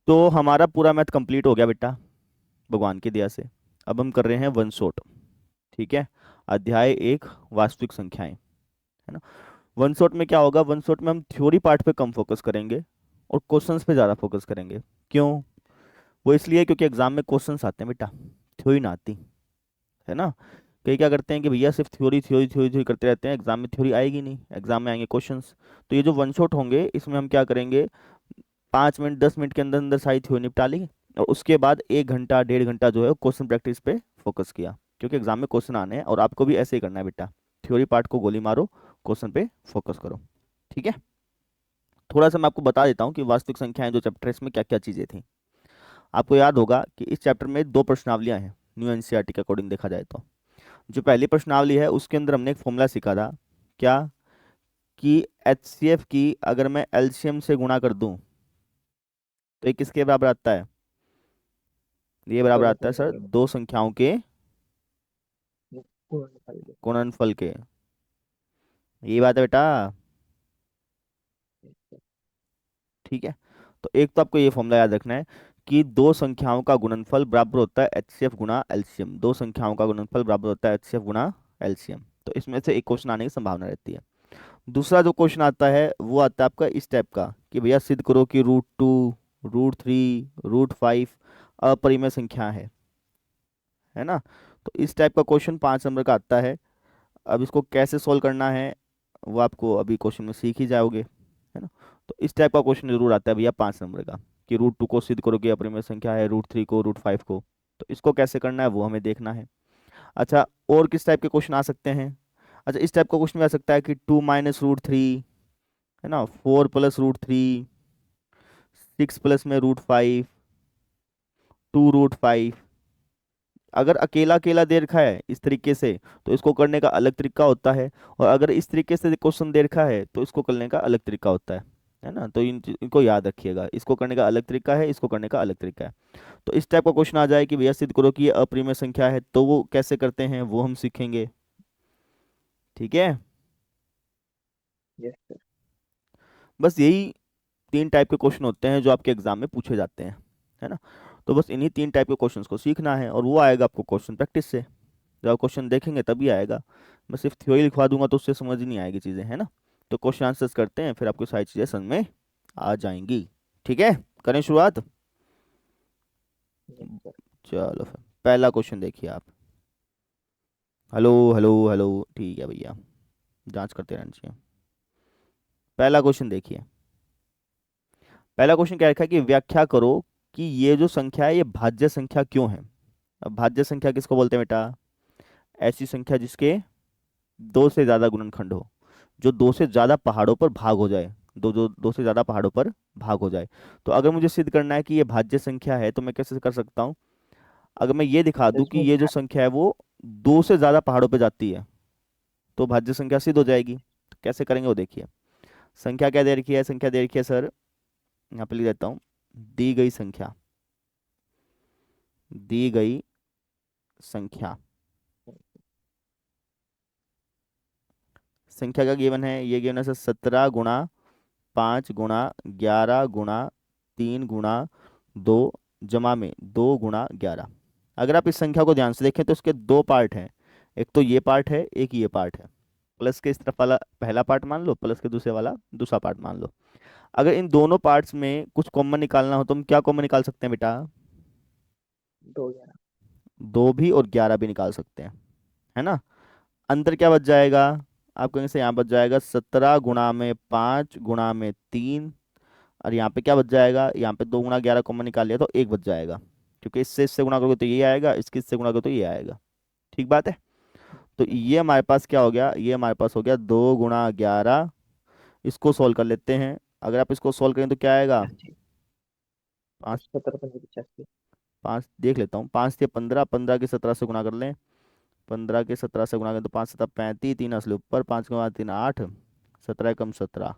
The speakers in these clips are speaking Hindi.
तो हमारा पूरा मैथ कंप्लीट हो गया बेटा, भगवान की दया से। अब हम कर रहे हैं वन शॉट। ठीक है। अध्याय एक, वास्तविक संख्याएं, है ना। वन शॉट में क्या होगा, वन शॉट में हम थ्योरी पार्ट पे कम फोकस करेंगे और क्वेश्चंस पे ज़्यादा फोकस करेंगे। क्यों? वो इसलिए क्योंकि एग्जाम में क्वेश्चंस आते हैं बेटा, थ्योरी ना आती, है ना। कई क्या करते हैं कि भैया सिर्फ थ्योरी थ्योरी थ्योरी थ्योरी करते रहते हैं, एग्जाम में थ्योरी आएगी नहीं, एग्जाम में आएंगे क्वेश्चंस। तो ये जो वन शॉट होंगे इसमें हम क्या करेंगे, 5 मिनट 10 मिनट के अंदर अंदर सारी थ्योरी निपटा ली, और उसके बाद 1 घंटा 1.5 घंटा जो है क्वेश्चन प्रैक्टिस पे फोकस किया, क्योंकि एग्जाम में क्वेश्चन आने हैं और आपको भी ऐसे ही करना है बेटा। थ्योरी पार्ट को गोली मारो, क्वेश्चन पे फोकस करो। ठीक है। थोड़ा सा मैं आपको बता देता हूँ कि वास्तविक संख्याएं जो चैप्टर है इसमें क्या क्या चीज़ें थी। आपको याद होगा कि इस चैप्टर में दो प्रश्नावलियां हैं, न्यू एनसीईआरटी के अकॉर्डिंग देखा जाए तो। जो पहली प्रश्नावली है उसके अंदर हमने एक फॉर्मूला सीखा था, क्या, कि एचसीएफ की अगर मैं एलसीएम से गुणा कर दूं तो ये किसके बराबर आता है, ये बराबर आता है गुणनफल सर के। दो संख्याओं के गुणनफल के। गुणनफल के। ये बात है बेटा। ठीक है। तो एक तो आपको ये फॉर्मूला याद रखना है कि दो संख्याओं का गुणनफल बराबर होता है एचसीएफ गुणा एलसीएम, दो संख्याओं का गुणनफल बराबर होता है एचसीएफ गुणा एलसीएम। तो इसमें से एक क्वेश्चन आने की संभावना रहती है। दूसरा जो क्वेश्चन आता है वो आता है आपका इस टाइप का, कि भैया सिद्ध करो कि √2, √3, √5 अपरिमेय संख्या है ना। तो इस टाइप का क्वेश्चन 5 नंबर का आता है। अब इसको कैसे सोल्व करना है वो आपको अभी क्वेश्चन में सीख ही जाओगे, है ना। तो इस टाइप का क्वेश्चन जरूर आता है भैया 5 नंबर का, कि √2 को सिद्ध करो कि अपरिमेय संख्या है, √3 को, √5 को। तो इसको कैसे करना है वो हमें देखना है। अच्छा, और किस टाइप के क्वेश्चन आ सकते हैं। अच्छा, इस टाइप का क्वेश्चन भी आ सकता है कि 2 माइनस √3, है ना, 4 प्लस √3, 6 प्लस में √5, 2 √5। अगर अकेला अकेला दे रखा है इस तरीके से तो इसको करने का अलग तरीका होता है, और अगर इस तरीके से क्वेश्चन दे रखा है तो इसको करने का अलग तरीका होता है ना। तो इनको याद रखिएगा, इसको करने का अलग तरीका है, इसको करने का अलग तरीका है। तो इस टाइप का क्वेश्चन आ जाए कि भैया सिद्ध करो कि ये अपरिमेय संख्या है, तो वो कैसे करते हैं वो हम सीखेंगे। ठीक है। Yes sir. बस यही 3 टाइप के क्वेश्चन होते हैं जो आपके एग्जाम में पूछे जाते हैं, है ना। तो बस इन्हीं 3 टाइप के क्वेश्चंस को सीखना है, और वो आएगा आपको क्वेश्चन प्रैक्टिस से। जब आप क्वेश्चन देखेंगे तभी आएगा। मैं सिर्फ थ्योरी लिखवा दूंगा तो उससे समझ ही नहीं आएगी चीज़ें, है ना। तो क्वेश्चन आंसर्स करते हैं, फिर आपको सारी चीज़ें समझ में आ जाएंगी। ठीक है, करें शुरुआत। Yes sir. चलो फिर पहला क्वेश्चन देखिए आप। हेलो हेलो हेलो, ठीक है भैया, जांच करते रहना चाहिए। पहला क्वेश्चन देखिए। पहला क्वेश्चन क्या रखा है कि व्याख्या करो कि ये जो संख्या है ये भाज्य संख्या क्यों है। अब भाज्य संख्या किसको बोलते हैं बेटा, ऐसी संख्या जिसके दो से ज्यादा गुणनखंड हो, जो दो से ज्यादा पहाड़ों पर भाग हो जाए, दो से ज्यादा पहाड़ों पर भाग हो जाए। तो अगर मुझे सिद्ध करना है कि ये भाज्य संख्या है तो मैं कैसे कर सकता हूँ, अगर मैं ये दिखा तो दूं कि इसमें ये जो संख्या है वो दो से ज्यादा पहाड़ों पर जाती है तो भाज्य संख्या सिद्ध हो जाएगी। तो कैसे करेंगे वो देखिए। संख्या क्या दे रखी है, संख्या दे रखी है सर, यहाँ पे लिख देता हूँ, दी गई संख्या, दी गई संख्या, संख्या का गिवन है, ये गिवन है सर 17 गुणा 5 गुणा 11 गुणा 3 गुणा 2 जमा में 2 गुणा 11। अगर आप इस संख्या को ध्यान से देखें तो इसके दो पार्ट हैं, एक तो ये पार्ट है, एक ये पार्ट है। प्लस के इस तरफ वाला पहला पार्ट मान लो, प्लस के दूसरे वाला दूसरा पार्ट मान लो। अगर इन दोनों पार्ट्स में कुछ कॉमन निकालना हो तो हम क्या कॉमन निकाल सकते हैं बेटा, 2 11। 2 भी और 11 भी निकाल सकते हैं, है ना। अंतर क्या बच जाएगा, आप कहेंगे से यहाँ बच जाएगा 17 गुणा में 5 गुणा में 3, और यहाँ पे क्या बच जाएगा, यहाँ पे 2 गुणा 11 कॉमन निकाल लिया तो एक बच जाएगा, क्योंकि इससे गुणा करोगे तो ये आएगा, इसके इससे गुणा करोगे तो ये आएगा। ठीक बात है। तो ये हमारे पास क्या हो गया, ये हमारे पास हो गया 2 गुणा 11। इसको सोल्व कर लेते हैं। अगर आप इसको सोल्व करें तो क्या आएगा, 85। पाँच, 17 15 85। पाँच देख लेता हूँ, 5 से 15, 15 के 17 से गुणा कर लें, 15 के 17 से गुणा करें तो 5 7 35, 3 असले ऊपर, 5 के बाद 3 8, 17 कम 17,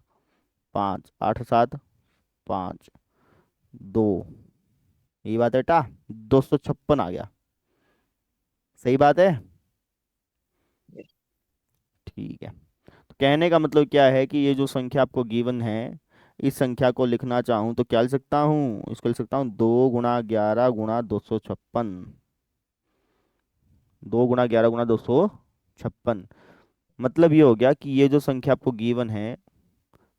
5 8 7 5 2। यही बात है बेटा, 256 आ गया। सही बात है। यस। ठीक है। तो कहने का मतलब क्या है कि ये जो संख्या आपको गिवन है, इस संख्या को लिखना चाहूँ तो क्या लिख सकता हूँ, इसको लिख सकता हूँ 2 × 11 × 256। 2 × 11 × 256। मतलब ये हो गया कि ये जो संख्या आपको गिवन है,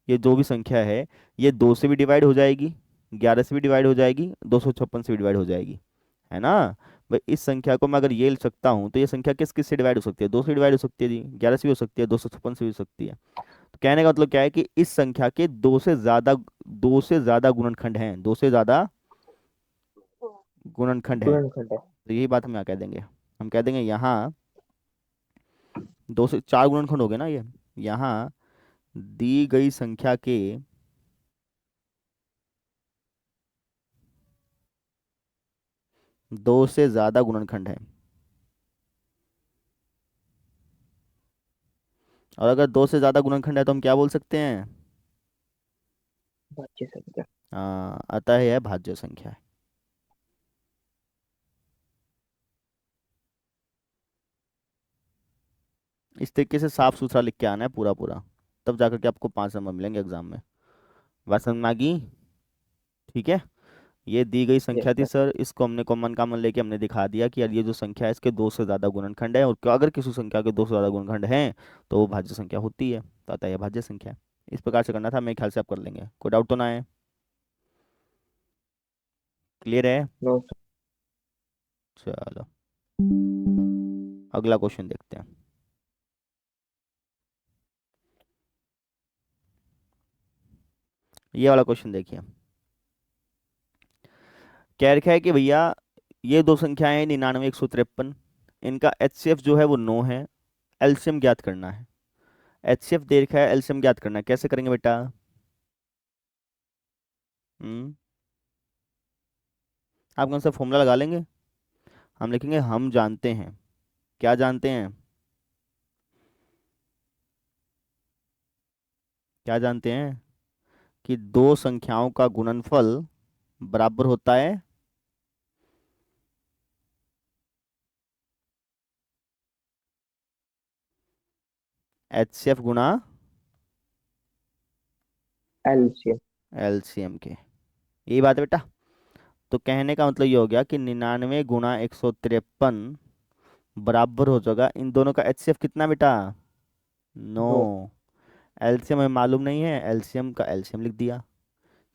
ये जो भी संख्या है, ये 2 से भी डिवाइड हो जाएगी, 11 से भी डिवाइड हो जाएगी, 256 से भी डिवाइड हो जाएगी, है ना। भाई इस संख्या को मैं अगर ये लिख सकता हूँ तो ये संख्या किस किस से डिवाइड हो सकती है, 2 से डिवाइड हो सकती है जी, 11 से भी हो सकती है, 256 से भी हो सकती है। तो कहने का मतलब क्या है कि इस संख्या के दो से ज्यादा गुणनखंड हैं, 2 से ज्यादा गुणनखंड हैं। गुणनखंड है। तो यही बात हम यहाँ कह देंगे, हम कह देंगे यहाँ 2 से 4 गुणनखंड हो गए ना ये। यहाँ दी गई संख्या के 2 से ज्यादा गुणनखंड है। और अगर 2 से ज्यादा गुणनखंड है तो हम क्या बोल सकते हैं, भाज्य संख्या। अतः यह भाज्य संख्या है। इस तरीके से साफ सुथरा लिख के आना है पूरा पूरा, तब जाकर के आपको 5 नंबर मिलेंगे एग्जाम में। बात समझ में आ गई? ठीक है। ये दी गई यस संख्या थी सर। सर, इसको हमने कॉमन कॉमन लेके हमने दिखा दिया कि यार ये जो संख्या है इसके 2 से ज्यादा गुणनखंड है, और अगर किसी संख्या के 2 से ज्यादा गुणनखंड हैं तो वो भाज्य संख्या होती है, तो अतः यह भाज्य संख्या है। इस प्रकार से करना था, मेरे ख्याल से आप कर लेंगे, कोई डाउट तो ना है? क्लियर है? नो। चलो अगला क्वेश्चन देखते हैं। ये वाला क्वेश्चन देखिए। कह रखा है कि भैया ये दो संख्याएं 99 153, इनका एचसीएफ जो है वो 9 है, एलसीएम ज्ञात करना है। एचसीएफ दे रखा है, एलसीएम ज्ञात करना है, कैसे करेंगे बेटा? हम्म आप कौन सा फॉर्मूला लगा लेंगे? हम लिखेंगे हम जानते हैं। क्या जानते हैं? क्या जानते हैं? कि दो संख्याओं का गुणनफल बराबर होता है एचसीएफ गुणा एलसीएम। एलसीएम के। यही बात है बेटा। तो कहने का मतलब ये हो गया कि 99 × 153 बराबर हो जाएगा, इन दोनों का एचसीएफ कितना बेटा? 9। नो। एलसीएम हमें मालूम नहीं है, एलसीएम का एलसीएम लिख दिया।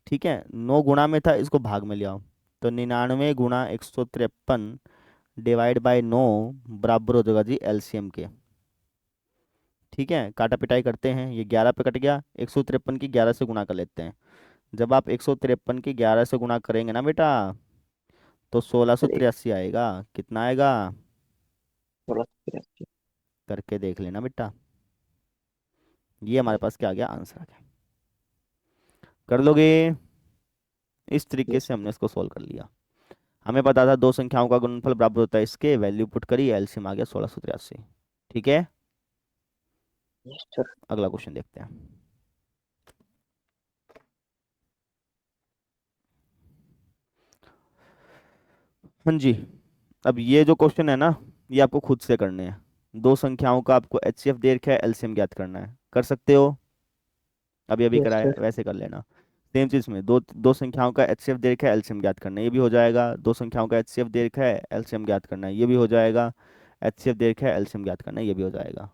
ठीक है, 9 गुणा में था, इसको भाग में ले आओ। तो 99 × 153 डिवाइड बाय 9 बराबर हो जाएगा जी एलसीएम के। ठीक है, काटा पिटाई करते हैं, ये 11 पे कट गया, 153 की 11 से गुणा कर लेते हैं। जब आप 153 की 11 से गुणा करेंगे ना बेटा, तो सोलह सौ सर एक तिरासी आएगा। कितना आएगा? 1683। करके देख लेना बेटा। ये हमारे पास क्या आ गया, आंसर आ गया। कर लोगे? इस तरीके यस से हमने सर। इसको सॉल्व कर लिया। हमें पता था दो संख्याओं का गुणनफल बराबर होता है इसके, वैल्यू पुट करी, एलसीएम आ गया 1683। ठीक है। Yes sir. अगला क्वेश्चन देखते हैं। हाँ जी। अब ये जो क्वेश्चन है ना, ये आपको खुद से करने हैं। दो संख्याओं का आपको एचसीएफ दे रखा है, एलसीएम ज्ञात करना है, कर सकते हो। अभी अभी यस कराए सर। वैसे कर लेना। सेम चीज में दो दो संख्याओं का एचसीएफ दे रखा है, एलसीएम ज्ञात करना है, ये भी हो जाएगा। दो संख्याओं का एचसीएफ दे रखा है, एलसीएम ज्ञात करना है, ये भी हो जाएगा। एचसीएफ दे रखा है, एलसीएम ज्ञात करना है, ये भी हो जाएगा।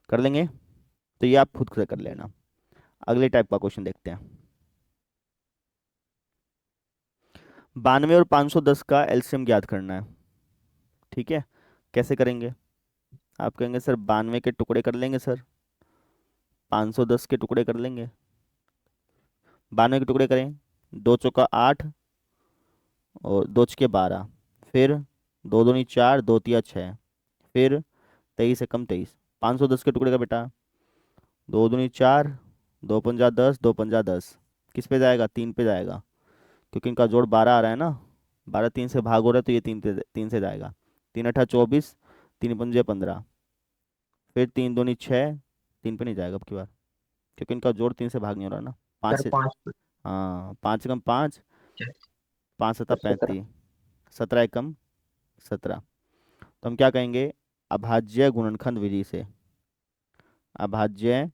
कर लेंगे। तो ये आप खुद से कर लेना। अगले टाइप का क्वेश्चन देखते हैं। 92 और 510 का एलसीएम ज्ञात करना है। ठीक है, कैसे करेंगे? आप कहेंगे सर 92 के टुकड़े कर लेंगे सर, 510 के टुकड़े कर लेंगे। 92 के टुकड़े करें, 2 × 4 = 8, और 2 × 6 = 12, फिर 2 दूनी 4, 2 × 3 = 6, फिर 23 × 1 = 23। 510 के टुकड़े का बेटा, 2 दूनी 4, 2 × 5 = 10, 2 × 5 = 10। किस पे जाएगा? 3 पे जाएगा, क्योंकि इनका जोड़ 12 आ रहा है ना। 12 3 से भाग हो रहा है, तो ये 3 से जाएगा। 3 × 8 = 24, 3 × 5 = 15, फिर 3 दूनी 6, 3 पे नहीं जाएगा अब की बार, क्योंकि इनका जोड़ 3 से भाग नहीं हो रहा ना। पाँच सर से 5। हाँ, 5 × 5, 5 × 7 = 17। 35, 17 × 1 = 17। तो हम क्या कहेंगे? अभाज्य गुणनखंड विधि से, अभाज्य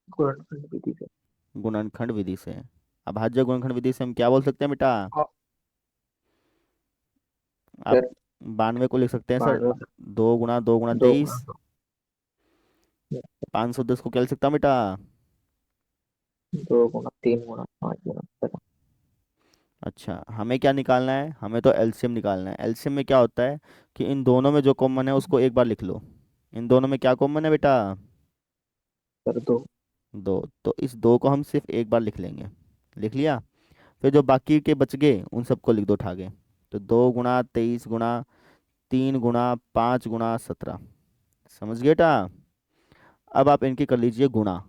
गुणनखंड विधि से। गुणनखंड विधि से। अभाज्य गुणनखंड विधि से हम क्या बोल सकते हैं बेटा? हाँ आप सर। 92 को लिख सकते हैं सर। 92। 2 गुणा दो गुणा 23। दो। 510 को क्या लिख सकता हूँ बेटा? 2 गुणा 3 गुणा 5 गुणा 17। अच्छा, हमें क्या निकालना है? हमें तो एलसीएम निकालना है। एलसीएम में क्या होता है कि इन दोनों में जो कॉमन है उसको एक बार लिख लो। इन दोनों में क्या कॉमन है बेटा? सर दो। दो। तो इस दो को हम सिर्फ एक बार लिख लेंगे। लिख लिया। फिर जो बाकी के बच गए उन सबको लिख दो उठा के। तो 2 गुणा 23 गुणा 5 गुणा 17। समझ गए बेटा? अब आप इनकी कर लीजिए गुणा।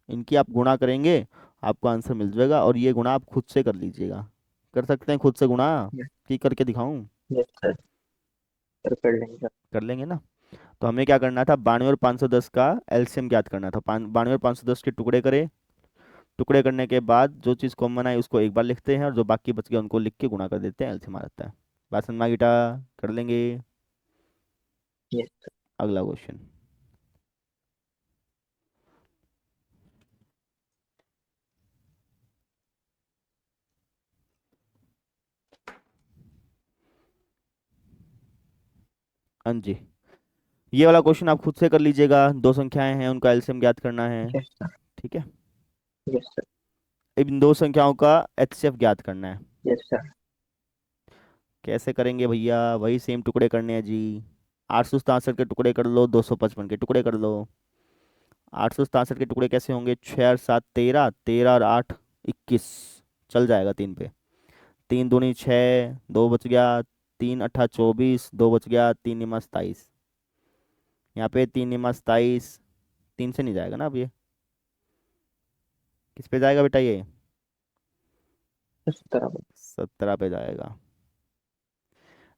इनकी आप गुणा करेंगे, आपको आंसर मिल जाएगा। और ये गुणा आप खुद से कर लीजिएगा। कर सकते हैं खुद से गुणा? कि करके दिखाऊं? Yes sir. सर कर लेंगे सर। कर लेंगे ना। तो हमें क्या करना था? 92 और 510 का एलसीएम ज्ञात करना था। 92 और 510 के टुकड़े करे। टुकड़े करने के बाद जो चीज़ कॉमन आई उसको एक बार लिखते हैं, और जो बाकी बच गया उनको लिख के गुणा कर देते हैं, एलसीएम आ जाता है। बात समझ में आ गई बेटा? कर लेंगे। Yes sir. अगला क्वेश्चन। हाँ जी। ये वाला क्वेश्चन आप खुद से कर लीजिएगा। दो संख्याएं हैं, उनका एलसीएम ज्ञात करना है। Yes sir. ठीक है। Yes sir. इन दो संख्याओं का एचसीएफ ज्ञात करना है। Yes sir. कैसे करेंगे भैया? वही सेम टुकड़े करने हैं जी। 867 के टुकड़े कर लो, 255 के टुकड़े कर लो। 867 के टुकड़े कैसे होंगे? 6 और 7 13, 13 और 8 21। चल जाएगा 3 पे। 3 दूनी 6, 2 बच गया। 3 अट्ठा 24, 2 बच गया। 3 निमा 27। यहाँ पे 3 निमा 27। 3 से नहीं जाएगा ना अब ये। किस पे जाएगा बेटा ये? 17। 17 पे जाएगा।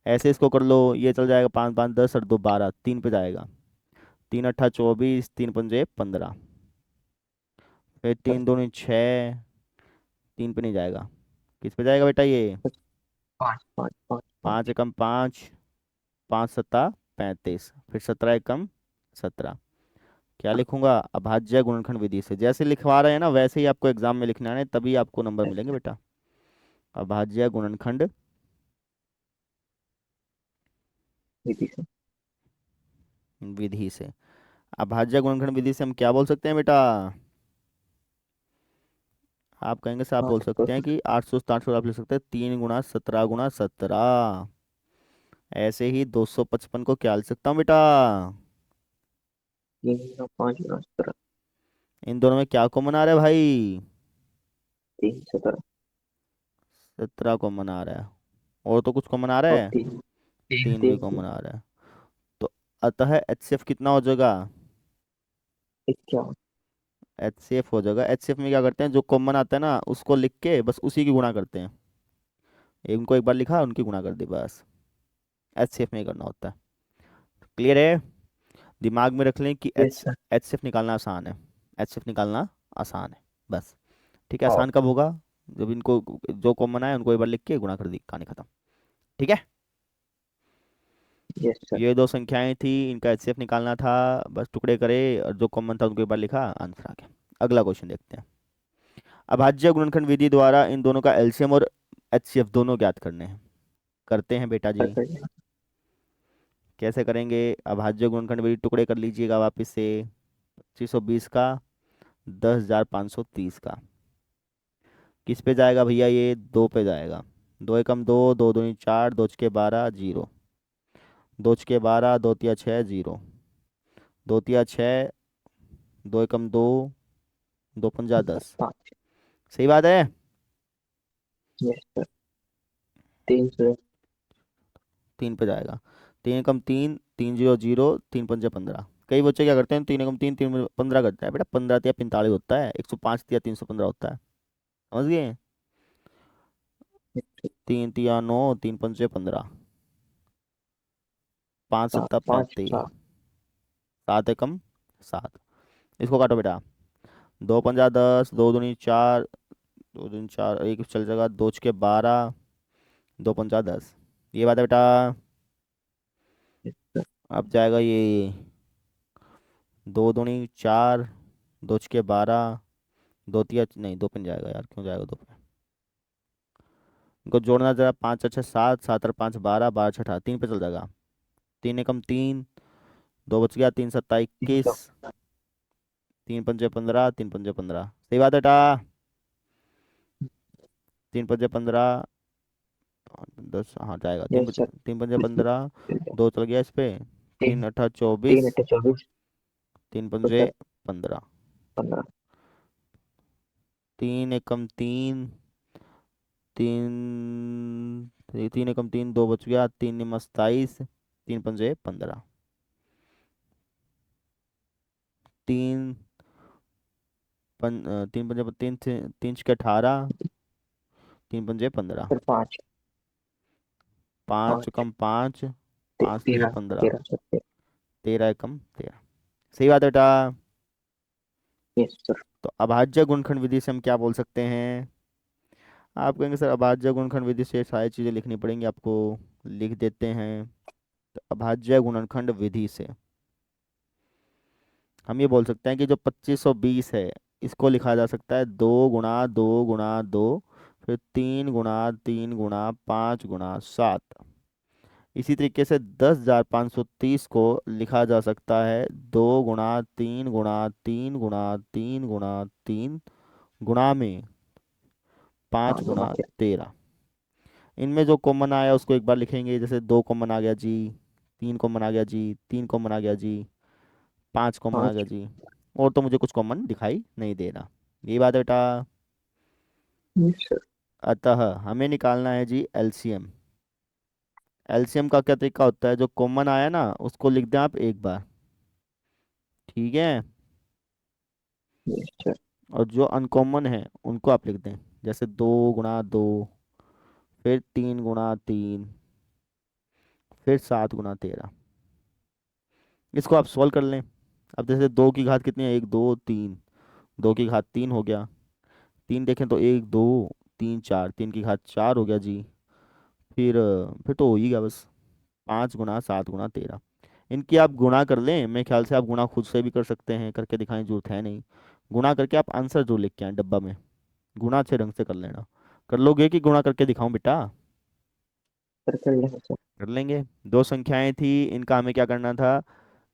ऐसे इसको कर लो, ये चल जाएगा। 5 5 10 और 2 12, 3 पे जाएगा। 3 अट्ठा 24, 3 पंजे 15। फिर सर 3 दूनी 6। 3 पे नहीं जाएगा। किस पे जाएगा बेटा ये? 5 5 5 5। 5 एकम 5। 5 सत्ता 35। फिर 17 एकम 17। क्या लिखूंगा? अभाज्य गुणनखंड विधि से। जैसे लिखवा रहे हैं ना वैसे ही आपको एग्जाम में लिखना है, तभी आपको नंबर यस मिलेंगे सर। बेटा। अभाज्य गुणनखंड विधि से। विधि से। अभाज्य गुणनखंड विधि से हम क्या बोल सकते हैं बेटा? आप कहेंगे सर, आप हाँ बोल तो सकते हैं कि 867 आप लिख सकते हैं 3 गुणा 17 गुणा 17। ऐसे ही 255 को क्या लिख सकता हूँ बेटा? 3 गुणा 5 गुणा 17। इन दोनों में क्या कॉमन आ रहा है भाई? 3 17। 17 कॉमन आ रहा है। और तो कुछ कॉमन आ रहा और है? तीन। तीन 3 भी तीन कॉमन तीन। आ रहा है। तो अतः एचसीएफ कितना हो जाएगा? 51। एचसीएफ हो जाएगा। एचसीएफ में क्या करते हैं, जो कॉमन आता है ना उसको लिख के बस उसी की गुणा करते हैं। इनको एक बार लिखा, उनकी गुणा कर दी बस। एचसीएफ में ही करना होता है। क्लियर है? दिमाग में रख लें कि यस एच सर। एचसीएफ निकालना आसान है। एचसीएफ निकालना आसान है बस। ठीक है। हाँ। आसान कब होगा? जब इनको जो कॉमन आए उनको एक बार लिख के गुणा कर दी, कहानी खत्म। ठीक है। Yes sir. ये दो संख्याएं थी, इनका एचसीएफ निकालना था। बस टुकड़े करे और जो कॉमन था उनको एक बार लिखा, आंसर आ गया। अगला क्वेश्चन देखते हैं। अभाज्य गुणनखंड विधि द्वारा इन दोनों का एलसीएम और एचसीएफ दोनों ज्ञात करने हैं। करते हैं बेटा सर जी। कर लेंगे। कैसे करेंगे? अभाज्य गुणनखंड विधि टुकड़े कर लीजिएगा वापस से। 2520 का, 10,530 का। किस पे जाएगा भैया ये? 2 पे जाएगा। 2 एकम 2, 2 दूनी 4, 2 छके 12, 0। 2 छके 12, 2 तिया 6, 0। 2 तिया 6, 2 एकम 2, 2 पंजा 10। 5। सही बात है। Yes sir. 3 से। 3 पे जाएगा। 3 एकम 3, 3 0 0, 3 पंजे 15। कई बच्चे क्या करते हैं, 3 एकम 3, 3 15 करता है बेटा। 15 तिया 45 होता है। 105 तिया 315 होता है। समझ गए? 3 तिया 9, 3 पंजे 15। 5 सत्ता 35। 5 5 7। 7 एकम 7। इसको काटो बेटा। 2 पंजा 10, 2 दूनी 4, 2 दूनी 4, एक चल जाएगा। 2 छके 12, 2 पंजा 10। ये बात है बेटा। Yes sir. अब जाएगा ये। 2 दूनी 4, दो छके 12, दो तिया नहीं, दो पिन जाएगा यार, क्यों जाएगा दो पे। इनको जोड़ना जरा, 5 अच्छा 7, 7 और 5 12, 12 छठा 3 पे चल जाएगा। 3 एकम 3, दो बच गया, 3 सत्ता 21, 3 पंजे 15, 3 पंजे 15, सही बात है बेटा। 3 पंजे 15, 10, हाँ जाएगा, यस सर। 3 पंजे 15, दो चल गया इस पे, तीन, 3 अट्ठा तीन 24, अट्ठे 24। 3 तो पंजे सर 15, 15। 3 एकम 3, 3 एकम 3, दो बच गया, 3 निम 27, 3 पंजे 15, 3 3 पंजे 3, 3 छके 18, 3 पंजे 15, सर 5, 5 5, कम 5, 5 तिया 13, 15, 13 सर। 13 एकम 13, सही बात है बेटा। Yes sir. तो अभाज्य गुणनखंड विधि से हम क्या बोल सकते हैं। आप कहेंगे सर अभाज्य गुणनखंड विधि से सारी चीज़ें लिखनी पड़ेंगी आपको, लिख देते हैं। तो अभाज्य गुणनखंड विधि से हम ये बोल सकते हैं कि जो 2520 है, इसको लिखा जा सकता है 2 गुणा 2 गुणा 2, फिर 3 गुणा 3 गुणा 5 गुणा 7। इसी तरीके से 10,530 को लिखा जा सकता है 2 गुणा 3 गुणा 3 गुणा 3 गुणा 3 गुणा में 5 5 गुना गुणा 13। 13 इनमें जो कॉमन आया उसको एक बार लिखेंगे, जैसे 2 कॉमन आ गया जी, 3 कॉमन आ गया जी, 3 कॉमन आ गया जी, 5 कॉमन आ 5। गया जी। और तो मुझे कुछ कॉमन दिखाई नहीं दे रहा। यही बात है बेटा। Yes sir. अतः हमें निकालना है जी एलसीएम। एलसीएम का क्या तरीका होता है, जो कॉमन आया ना उसको लिख दें आप एक बार, ठीक है, यस सर। और जो अनकॉमन है उनको आप लिख दें, जैसे 2 गुणा 2, फिर 3 गुणा 3, फिर 7 गुणा 13। इसको आप सॉल्व कर लें। अब जैसे 2 की घात कितनी है, 1 2 3, 2 की घात 3 हो गया, 3 देखें तो 1 2 3 4, 3 की घात 4 हो गया जी। फिर तो हो ही गया बस, 5 गुणा 7 गुणा 13। इनकी आप गुणा कर लें, मेरे ख्याल से आप गुणा खुद से भी कर सकते हैं, करके दिखाने की जरूरत है नहीं। गुणा करके आप आंसर जरूर लिख के आए डब्बा में, गुणा अच्छे ढंग से कर लेना। कर लोगे कि गुणा करके दिखाऊं बेटा। सर कर लेंगे सर। कर लेंगे। दो संख्याएं थी, इनका हमें क्या करना था,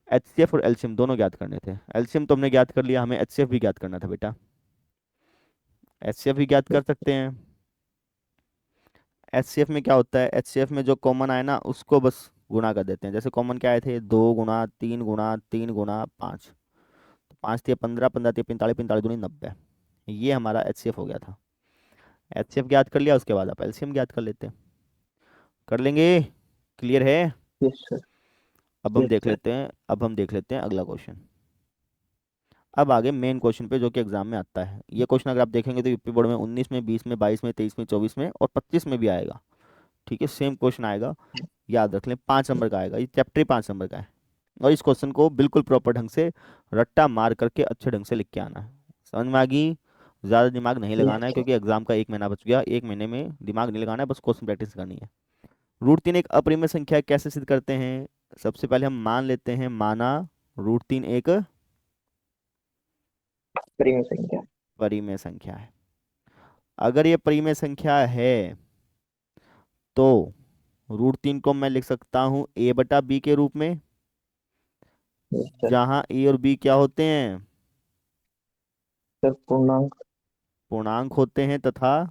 एचसीएफ और एलसीएम दोनों ज्ञात करने थे। एलसीएम तो हमने ज्ञात कर लिया, हमें एचसीएफ भी ज्ञात करना था बेटा। एचसीएफ भी ज्ञात कर सकते हैं। एचसीएफ में क्या होता है, एचसीएफ में जो कॉमन आए ना उसको बस गुणा कर देते हैं। जैसे कॉमन क्या आए थे, 2 गुणा 3 गुणा 3 गुणा 5, तो 5 तिया 15, 15 तिया 45, 45 दूनी 90। ये हमारा एचसीएफ हो गया था। एचसीएफ ज्ञात कर लिया, उसके बाद आप एलसीएम ज्ञात कर लेते हैं। कर लेंगे। क्लियर है। Yes sir. अब हम यस देख सर। लेते हैं, अब हम देख लेते हैं अगला क्वेश्चन। अब आगे मेन क्वेश्चन पे जो कि एग्जाम में आता है। ये क्वेश्चन अगर आप देखेंगे तो यूपी बोर्ड में 19 में, 20 में, 22 में, 23 में, 24 में और 25 में भी आएगा। ठीक है, सेम क्वेश्चन आएगा। याद रख लें, 5 नंबर का आएगा, ये चैप्टर ही 5 नंबर का है। और इस क्वेश्चन को बिल्कुल प्रॉपर ढंग से रट्टा मार करके अच्छे ढंग से लिख के आना है। समझ में आ गई। ज़्यादा दिमाग नहीं लगाना यस है, सर। क्योंकि एग्जाम का 1 महीना बच गया। 1 महीने में दिमाग नहीं लगाना है, बस क्वेश्चन प्रैक्टिस करनी है। √3 एक अपरिमेय संख्या है, कैसे सिद्ध करते हैं। सबसे पहले हम मान लेते हैं, माना √3 एक परिमेय संख्या। परिमेय संख्या है। अगर ये परिमेय संख्या है तो √3 को मैं लिख सकता हूँ a/b के रूप में, यस सर। जहाँ a और b क्या होते हैं, सर पूर्णांक। पूर्णांक होते हैं, तथा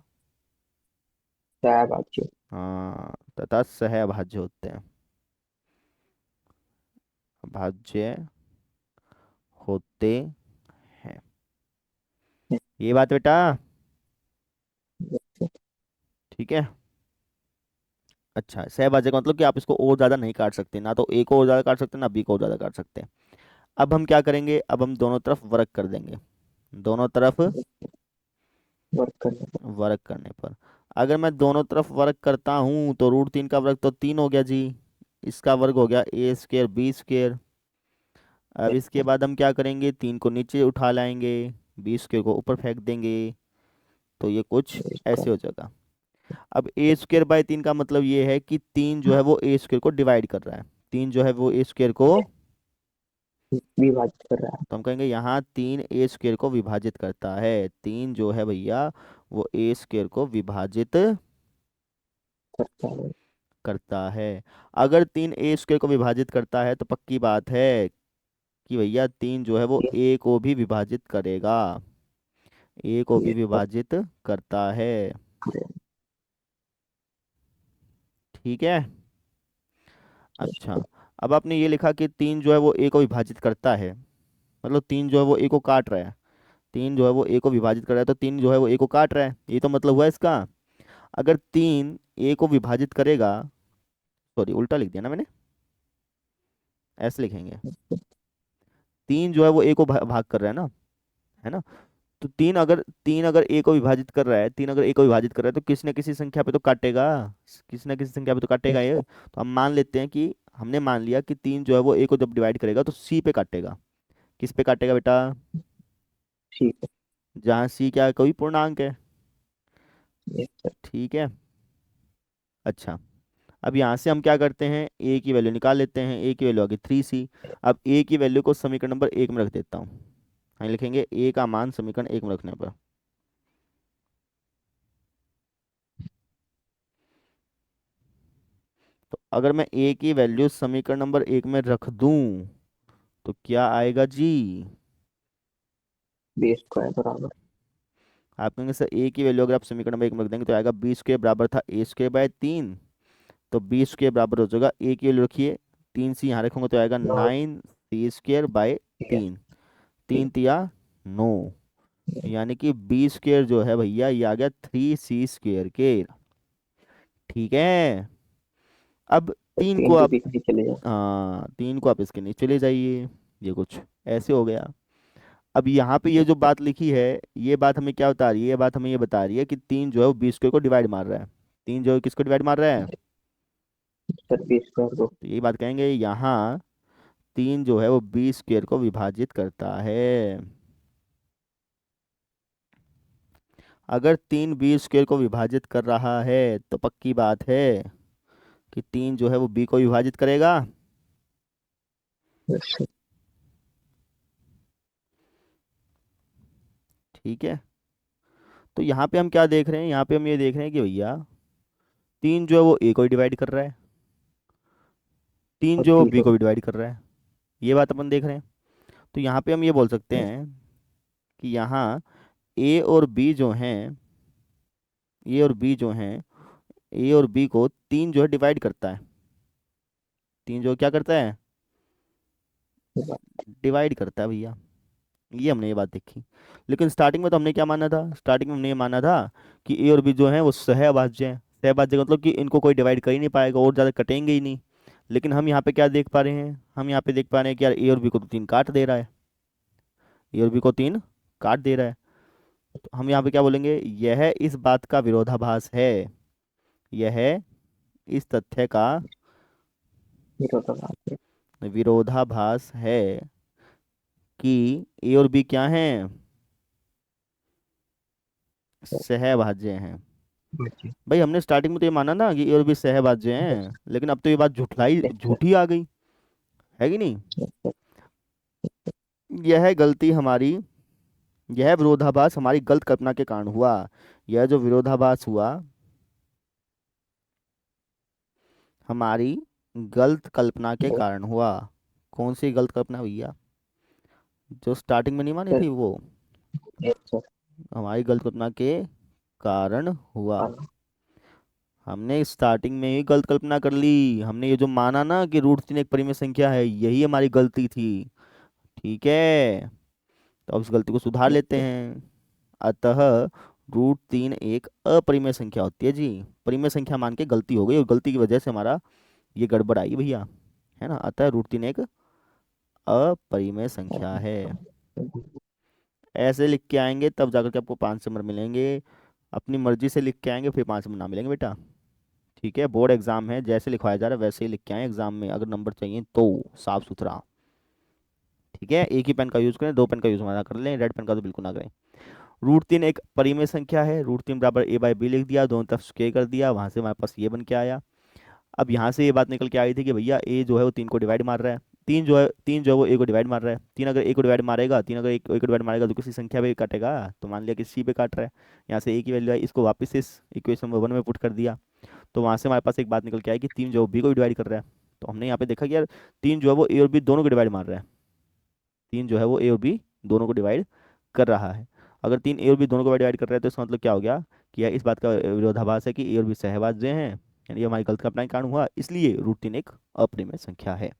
सहभाज्य। हाँ तथा सहअभाज्य होते हैं, अभाज्य होते हैं। ये बात बेटा, यस सर। ठीक है। अच्छा, सहभाज्य का मतलब कि आप इसको और ज़्यादा नहीं काट सकते, ना तो a को और ज़्यादा काट सकते ना b को और ज़्यादा काट सकते। अब हम क्या करेंगे, अब हम दोनों तरफ वर्ग कर देंगे। दोनों तरफ वर्क करने पर। वर्ग करने पर, अगर मैं दोनों तरफ वर्ग करता हूँ तो √3 का वर्ग तो 3 हो गया जी, इसका वर्ग हो गया a² b²। अब यस इसके सर। बाद हम क्या करेंगे, 3 को नीचे उठा लाएंगे, b² को ऊपर फेंक देंगे, तो ये कुछ इसका। ऐसे हो जाएगा। अब a² / 3 का मतलब ये है कि 3 जो है वो a² को डिवाइड कर रहा है। 3 जो है वो a² को विभाजित कर रहा है। तो हम कहेंगे यहाँ 3 a² को विभाजित करता है। 3 जो है भैया वो a² को विभाजित करता है। करता है। अगर 3 a² को विभाजित करता है तो पक्की बात है कि भैया 3 जो है वो ये a को भी विभाजित करेगा। a को भी ये सब विभाजित करता है। करें। ठीक है। इसको अच्छा, अब आपने ये लिखा कि 3 जो है वो a को विभाजित करता है, मतलब 3 जो है वो a को काट रहा है। 3 जो है वो a को विभाजित कर रहा है, तो 3 जो है वो a को काट रहा है, ये तो मतलब हुआ इसका। अगर 3 a को विभाजित करेगा, सॉरी उल्टा लिख दिया ना मैंने, ऐसे लिखेंगे। 3 जो है वो a को भाग कर रहा है ना। तो 3 अगर a को विभाजित कर रहा है, 3 अगर a को विभाजित कर रहा है तो किसी न किसी संख्या पे तो काटेगा। किसी न किसी संख्या पे तो काटेगा ये। इसको तो हम मान लेते हैं कि हमने मान लिया कि 3 जो है वो a को जब डिवाइड करेगा तो c पे काटेगा। किस पे काटेगा बेटा? ठीक है। जहाँ c क्या है, कोई पूर्णांक है। ये सब ठीक है। अच्छा, अब यहाँ से हम क्या करते हैं, a की वैल्यू निकाल लेते हैं। a की वैल्यू आ गई 3c। अब a की वैल्यू को समीकरण नंबर 1 में रख देता हूँ। हम लिखेंगे a का मान समीकरण 1 में रखने पर। तो अगर मैं a की वैल्यू समीकरण नंबर 1 में रख दूं तो क्या आएगा जी? b² बराबर आप कहेंगे सर a की वैल्यू अगर आप समीकरण नंबर 1 में रख देंगे तो आएगा b² बराबर था a²/3। तो b² बराबर हो जाएगा, a की वैल्यू रखिए, 3c यहाँ रखूंगा तो आएगा 9c²/3। 3 तिया 9, यानी कि b² जो है भैया ये आ गया 3c² के। ठीक है। अब तो 3 को 3 के आप, बीच भी चले जाए। हाँ 3 को आप इसके नीचे ले जाइए। ये कुछ ऐसे हो गया। अब यहाँ पे ये जो बात लिखी है, ये बात हमें क्या बता रही है? ये बात हमें ये बता रही है कि 3 जो है वो b² को डिवाइड मार रहा है। 3 जो है किसको डिवाइड मार रहा है? सर b² को तो यही बात कहेंगे, यहाँ 3 जो है वो b² को विभाजित करता है। अगर 3 b² को विभाजित कर रहा है तो पक्की बात है कि 3 जो है वो b को विभाजित करेगा। इससे ठीक है। तो यहाँ पे हम क्या देख रहे हैं? यहाँ पे हम ये देख रहे हैं कि भैया 3 जो है वो a को डिवाइड कर रहा है, 3 और जो b b को को भी डिवाइड कर रहा है। ये बात अपन देख रहे हैं। तो यहाँ पे हम ये बोल सकते हैं कि यहाँ a और b जो हैं, a और b जो हैं, a और b को 3 जो है डिवाइड करता है। 3 जो क्या करता है? डिवाइड करता है भैया। ये हमने ये बात देखी। लेकिन स्टार्टिंग में तो हमने क्या माना था? स्टार्टिंग में हमने ये माना था कि ए और बी जो है वो सहभाज्य हैं। सहभाज्य का मतलब कि इनको कोई डिवाइड कर ही नहीं पाएगा और ज़्यादा कटेंगे ही नहीं। लेकिन हम यहाँ पे क्या देख पा रहे हैं? हम यहाँ पे देख पा रहे हैं कि यार ए और बी को तो 3 काट दे रहा है। ए और बी को 3 काट दे रहा है। तो हम यहाँ पे क्या बोलेंगे? यह इस बात का विरोधाभास है। यह इस तथ्य का विरोधाभास है। विरोधाभास है कि ए और बी क्या हैं? सहभाज्य हैं। बच्चे भाई हमने स्टार्टिंग में तो ये माना ना कि ए और बी सहभाज्य हैं, लेकिन अब तो ये बात झुठलाई इससे झूठी आ गई है कि नहीं? इससे यह गलती हमारी, यह विरोधाभास हमारी गलत कल्पना के कारण हुआ। यह जो विरोधाभास हुआ हमारी गलत कल्पना के कारण हुआ। कौन सी गलत कल्पना भैया? जो स्टार्टिंग में नहीं मानी थी वो, इससे हमारी गलत कल्पना के कारण हुआ। आना हमने स्टार्टिंग में ही गलत कल्पना कर ली। हमने ये जो माना ना कि √3 एक परिमेय संख्या है, यही हमारी गलती थी। ठीक है। तो अब इस गलती को सुधार लेते हैं। अतः √3 एक अपरिमेय संख्या होती है जी। परिमेय संख्या मान के गलती हो गई और गलती की वजह से हमारा ये गड़बड़ आई भैया, है ना। अतः √3 एक अपरिमेय संख्या है। ऐसे लिख के आएंगे तब जाकर के आपको 5 नंबर मिलेंगे। अपनी मर्जी से लिख के आएंगे फिर 5 नंबर ना मिलेंगे बेटा। ठीक है, बोर्ड एग्जाम है, जैसे लिखवाया जा रहा है वैसे ही लिख के आए एग्जाम में, अगर नंबर चाहिए तो साफ सुथरा। ठीक है, एक ही पेन का यूज करें, 2 पेन का यूज हमारा कर लें, रेड पेन का तो बिल्कुल ना करें। √3 एक परिमेय संख्या है। √3 बराबर a/b लिख दिया, दोनों तरफ स्क्वायर कर दिया, वहां से हमारे पास ये बन के आया। अब यहाँ से ये बात निकल के आई थी कि भैया a जो है वो 3 को डिवाइड मार रहा है। तीन जो है वो ए को डिवाइड मार रहा है। तीन अगर ए को डिवाइड मारेगा, तीन अगर ए को डिवाइड मारेगा तो किसी संख्या पे काटेगा, तो मान लिया कि सी पे काट रहा है। यहाँ से ए की वैल्यू आई, इसको वापस इस इक्वेशन नंबर 1 में पुट कर दिया, तो वहां से हमारे पास एक बात निकल के आई कि तीन जो बी को डिवाइड कर रहा है। तो हमने यहाँ पे देखा कि यार तीन जो है वो ए और बी दोनों को डिवाइड मार रहा है। तीन जो है वो ए और बी दोनों को डिवाइड कर रहा है। अगर तीन ए और बी दोनों को डिवाइड कर रहा है तो इसका मतलब क्या हो गया कि यार इस बात का विरोधाभास है कि ए और बी सहभाज्य हैं, यानी ये हमारी गलत कल्पना के कारण हुआ, इसलिए रूट 3 एक अपरिमेय संख्या है।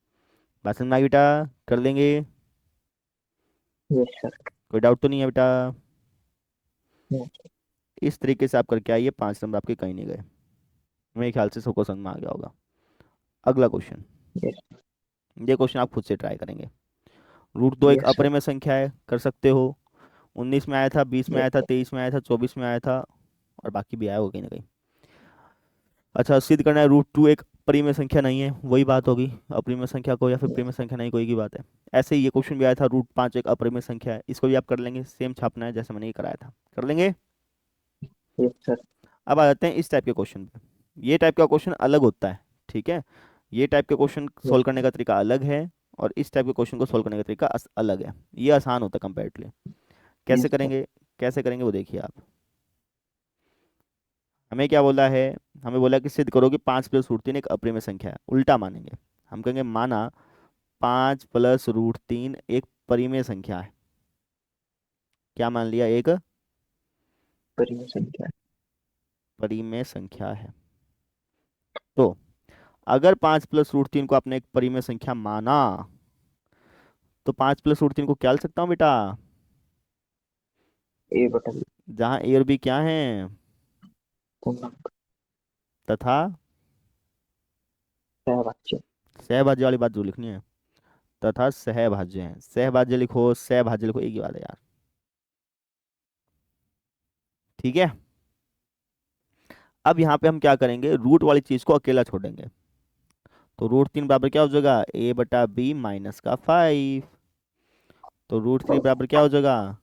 बात समझ में आई बेटा? कर लेंगे? Yes sir. कोई डाउट तो नहीं है बेटा? यस इस तरीके से आप करके आइए, 5 नंबर आपके कहीं नहीं गए। मेरे ख्याल से सबको समझ में आ गया होगा। अगला क्वेश्चन, यस ये क्वेश्चन आप खुद से ट्राई करेंगे। रूट 2 एक यस सर। अपरिमेय संख्या है, कर सकते हो। 19 में आया था, 20 में यस आया था, सर। 23 में आया था, 24 में आया था, और बाकी भी आया होगा कहीं ना कहीं। अच्छा, सिद्ध करना है रूट 2 एक परिमेय संख्या नहीं है, वही बात होगी। अपरिमेय संख्या को या फिर परिमेय संख्या नहीं, कोई की बात है। ऐसे ही ये क्वेश्चन भी आया था, रूट 5 एक अपरिमेय संख्या है, इसको भी आप कर लेंगे, सेम छापना है जैसे मैंने ये कराया था, कर लेंगे। Yes sir. अब आ जाते हैं इस टाइप के क्वेश्चन पे। ये टाइप का क्वेश्चन अलग होता है, ठीक है। ये टाइप के क्वेश्चन यस सोल्व करने का तरीका अलग है, और इस टाइप के क्वेश्चन को सोल्व करने का तरीका अलग है। ये आसान होता है कंपेरेटिवली। कैसे यस सर। करेंगे? कैसे करेंगे वो देखिए आप। हमें क्या बोला है? हमें बोला कि सिद्ध करो कि 5 + √3 एक अपरिमेय संख्या है। उल्टा मानेंगे, हम कहेंगे माना 5 + √3 एक परिमेय संख्या है। क्या मान लिया? एक परिमेय संख्या। परिमेय संख्या है। तो अगर 5 + √3 को आपने एक परिमेय संख्या माना, तो 5 + √3 को क्या लिख सकता हूँ बेटा? ए बटन। जहाँ ए और बी क्या हैं, पूर्णांक। तथा सहवाच्य। सहभाज्य वाली बात जो लिखनी है, तथा सहभाज्य है। सहभाज्य लिखो, सहभाज्य लिखो, एक ही बात है यार, ठीक है। अब यहाँ पे हम क्या करेंगे, रूट वाली चीज को अकेला छोड़ेंगे। तो रूट 3 बराबर क्या हो जाएगा? a/b - 5। तो रूट 3 बराबर क्या हो जाएगा?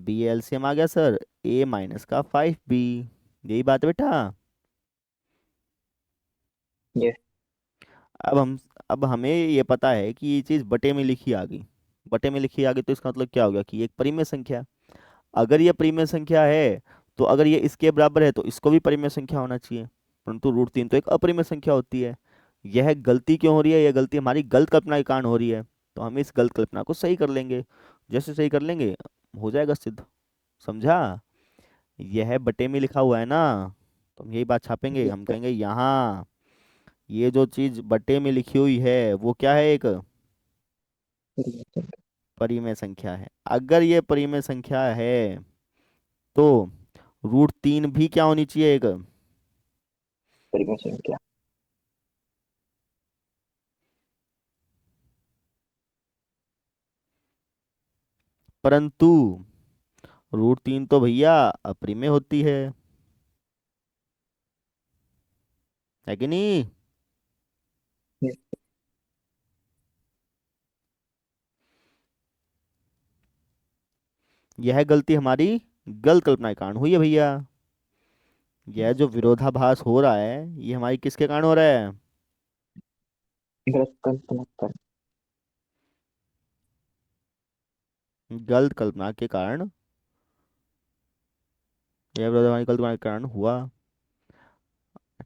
बी एलसीएम आ गया सर, a - 5b। यही बात है बेटा। यस। अब हम अब हमें ये पता है कि ये चीज बटे में लिखी आ गई। बटे में लिखी आ गई तो इसका मतलब क्या हो गया कि ये एक परिमेय संख्या है। अगर ये परिमेय संख्या है, तो अगर ये इसके बराबर है तो इसको भी परिमेय संख्या होना चाहिए। परंतु रूट 3 तो एक अपरिमेय संख्या होती है। यह गलती क्यों हो रही है? यह गलती हमारी गलत कल्पना के कारण हो रही है। तो हम इस गलत कल्पना को सही कर लेंगे। जैसे सही कर लेंगे हो जाएगा सिद्ध। समझा? यह बटे में लिखा हुआ है ना, तो हम यही बात छापेंगे, यस हम सर। कहेंगे यहाँ ये जो चीज बटे में लिखी हुई है वो क्या है? एक परिमेय संख्या। परिमेय संख्या है। अगर ये परिमेय संख्या है तो रूट 3 भी क्या होनी चाहिए? एक परिमेय संख्या। परंतु रूट 3 तो भैया अपरिमेय होती है कि नहीं? यस। यह गलती हमारी गलत कल्पना के कारण हुई है भैया। यह जो विरोधाभास हो रहा है ये हमारी किसके कारण हो रहा है? गलत कल्पना कर। गलत कल्पना के कारण। यह विरोध हमारी कल्पना के कारण हुआ,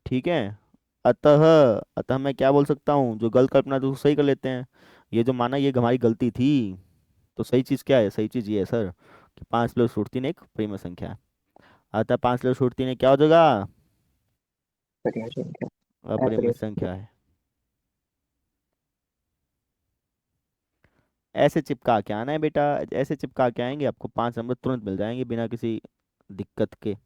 ठीक है। अतः अतः मैं क्या बोल सकता हूँ, जो गलत कल्पना तो सही कर लेते हैं। ये जो माना ये हमारी गलती थी, तो सही चीज़ क्या है? सही चीज़ ये है सर कि 5 + √3 एक परिमेय संख्या है। अतः 5 + √3 एक क्या हो जाएगा? परिमेय संख्या। अपरिमेय अपरिमेय संख्या। संख्या है। ऐसे चिपका के आना है बेटा, ऐसे चिपका के आएंगे आपको 5 नंबर तुरंत मिल जाएंगे बिना किसी दिक्कत के।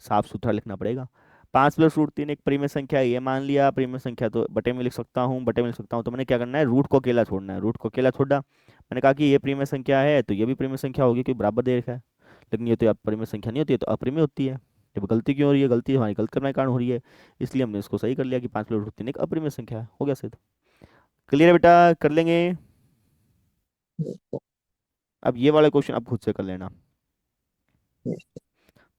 साफ सुथरा लिखना पड़ेगा। 5 + √3 एक परिमेय संख्या है, ये मान लिया परिमेय संख्या, तो बटे में लिख सकता हूँ, बटे में लिख सकता हूँ। तो मैंने क्या करना है, रूट को अकेला छोड़ना है। रूट को अकेला छोड़ा, मैंने कहा कि ये परिमेय संख्या है तो ये भी परिमेय संख्या होगी क्योंकि बराबर दे रखा है। लेकिन ये तो यार परिमेय संख्या नहीं होती है, तो अपरिमेय होती है। जब गलती क्यों हो रही है? गलती हमारी गलत करने के कारण हो रही है, इसलिए हमने इसको सही कर लिया कि 5 + √3 एक अपरिमेय संख्या है। हो गया सिद्ध। क्लियर है बेटा? कर लेंगे? Yes sir. अब ये वाला क्वेश्चन आप खुद से कर लेना। यस।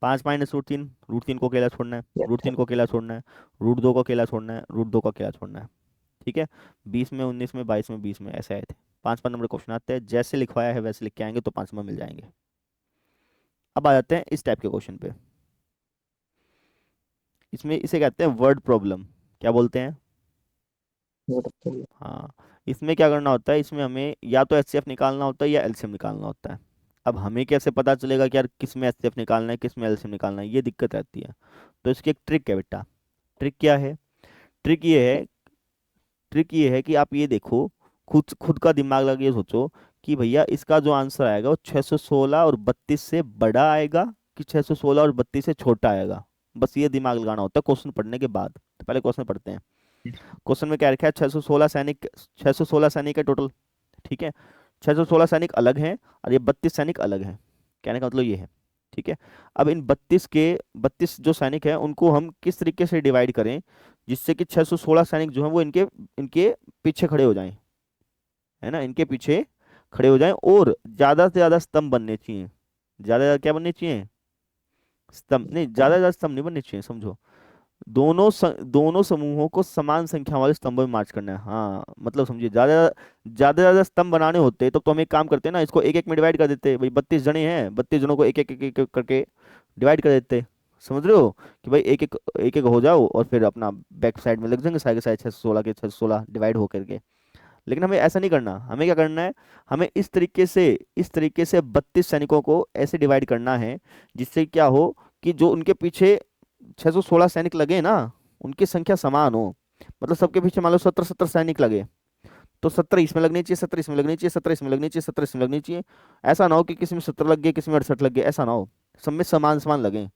5 - √3, रूट 3 को अकेला छोड़ना है, यस रूट सर। 3 को अकेला छोड़ना है, रूट 2 को अकेला छोड़ना है, रूट 2 को अकेला छोड़ना है, ठीक है, 20 में, 19 में, 22 में, 20 में ऐसे आए थे। 5 5 नंबर क्वेश्चन आते हैं, जैसे लिखवाया है वैसे लिख के आएंगे तो 5 नंबर मिल जाएंगे। अब आ जाते हैं इस टाइप के क्वेश्चन पे। इसमें इसे कहते हैं वर्ड प्रॉब्लम। क्या बोलते हैं? वो तो चाहिए। हाँ, इसमें क्या करना होता है, इसमें हमें या तो एचसीएफ निकालना होता है या एलसीएम निकालना होता है। अब हमें कैसे पता चलेगा कि यार किस में एचसीएफ निकालना है, किस में एलसीएम निकालना है, ये दिक्कत रहती है। तो इसकी एक ट्रिक है बेटा। ट्रिक क्या है? ट्रिक ये है ट्रिक ये है कि आप ये देखो, खुद खुद का दिमाग लगा ये सोचो कि भैया इसका जो आंसर आएगा वो 616 और 32 से बड़ा आएगा कि 616 और 32 से छोटा आएगा। बस ये दिमाग लगाना होता है क्वेश्चन पढ़ने के बाद। तो पहले क्वेश्चन पढ़ते हैं। क्वेश्चन में क्या रखा है? 616 सैनिक, 616 सैनिक है टोटल। ठीक है, 616 सैनिक अलग हैं और ये 32 सैनिक अलग हैं। कहने का मतलब ये है। ठीक है, अब इन 32 जो सैनिक हैं उनको हम किस तरीके से डिवाइड करें जिससे कि 616 सैनिक जो हैं वो इनके इनके पीछे खड़े हो जाएं, है ना, इनके पीछे खड़े हो जाएं, और ज्यादा से ज्यादा स्तंभ बनने चाहिए। ज्यादा से ज्यादा क्या बनने चाहिए? स्तंभ नहीं, ज्यादा से ज्यादा स्तंभ नहीं बनने चाहिए, समझो। दोनों समूहों को समान संख्या वाले स्तंभों में मार्च करना है। हाँ मतलब समझिए, ज्यादा स्तंभ बनाने होते तो हम एक काम करते ना, इसको एक एक में डिवाइड कर देते। भाई 32 जने हैं, 32 जनों को एक एक करके डिवाइड कर देते। समझ रहे हो कि भाई एक एक हो जाओ और फिर अपना बैक साइड में लग जाएंगे साइड के साइड 616 के 616 डिवाइड हो करके। लेकिन हमें ऐसा नहीं करना। हमें क्या करना है? हमें इस तरीके से 32 सैनिकों को ऐसे डिवाइड करना है जिससे क्या हो कि जो उनके पीछे 616 सैनिक लगे ना, उनकी संख्या समान हो। मतलब सबके पीछे मान लो 17 17 सैनिक लगे, तो 17 इसमें लगनी चाहिए, 17 इसमें लगनी चाहिए, 17 इसमें लगनी चाहिए, 17 इसमें लगनी चाहिए। ऐसा ना हो कि किसी में 17 लग गए, किसी में 68 लग गए, ऐसा ना हो। सब में समान समान लगे।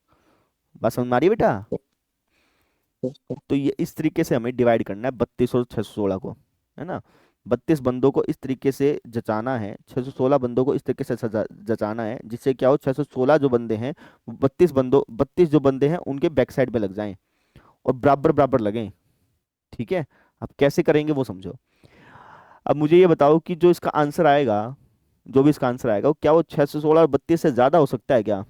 बात समझ में आ रही है बेटा? तो ये इस तरीके से हमें डिवाइड करना है 32 और 616 को, है ना। 32 बंदों को इस तरीके से जचाना है, 616 बंदों को इस तरीके से जचाना है जिससे क्या हो, 616 जो बंदे हैं, 32 जो बंदे हैं उनके बैक साइड पे लग जाएं और बराबर बराबर लगें। ठीक है, अब कैसे करेंगे वो समझो। अब मुझे ये बताओ कि जो इसका आंसर आएगा, जो भी इसका आंसर आएगा, वो क्या वो 616 और 32 से ज्यादा हो सकता है क्या?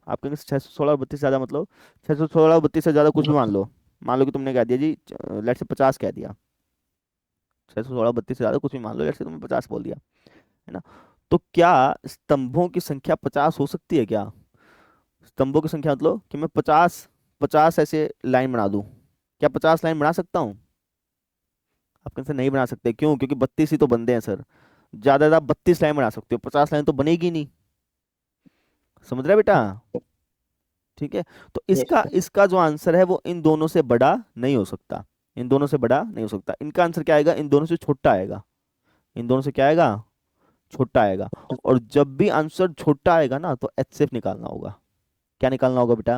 आप कहेंगे 616 और 32 से ज्यादा मतलब 616 और 32 से ज्यादा कुछ भी मान लो कि तुमने कह दिया जी, लेट से 50 कह दिया। 616 32 से ज्यादा कुछ भी मान लो, लेट से तुमने 50 बोल दिया, है ना। तो क्या स्तंभों की संख्या 50 हो सकती है क्या? स्तंभों की संख्या मतलब कि मैं 50 ऐसे लाइन बना दूं, क्या 50 लाइन बना सकता हूँ? आप कहें से नहीं बना सकते, क्यों? क्योंकि 32 ही तो बंदे हैं सर। ज्यादा ज्यादा 32 लाइन बना सकते हो, 50 लाइन तो बनेगी नहीं। समझ रहे हो बेटा? ठीक है, तो यस इसका सर। इसका जो आंसर है वो इन दोनों से बड़ा नहीं हो सकता। इन दोनों से बड़ा नहीं हो सकता। इनका आंसर क्या आएगा? इन दोनों से छोटा आएगा। इन दोनों से क्या आएगा? छोटा आएगा। और जब भी आंसर छोटा आएगा ना तो एचसीएफ निकालना होगा। क्या निकालना होगा बेटा?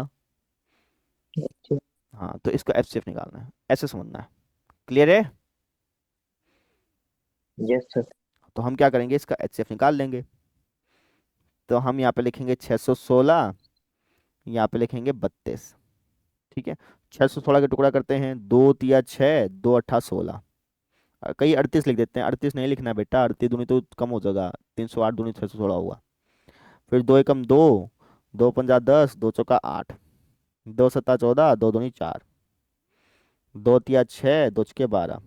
हाँ, तो इसको एचसीएफ निकालना है, ऐसे समझना है। क्लियर है? Yes sir. तो हम क्या करेंगे, इसका एचसीएफ निकाल लेंगे। तो हम यहाँ पे लिखेंगे 616, यहाँ पे लिखेंगे 32। ठीक है, 616 के टुकड़ा करते हैं, 2 तिया 6, 2 8 16। कई 38 लिख देते हैं, 38 नहीं लिखना है बेटा, 38 दूनी तो कम हो जाएगा, 308 दूनी 616 हुआ। फिर 2 एकम 2, 2 पंजा 10, 2 चौका 8, 2 सत्ता 14, 2 दूनी 4, 2 तिया 6, 2 छके 12।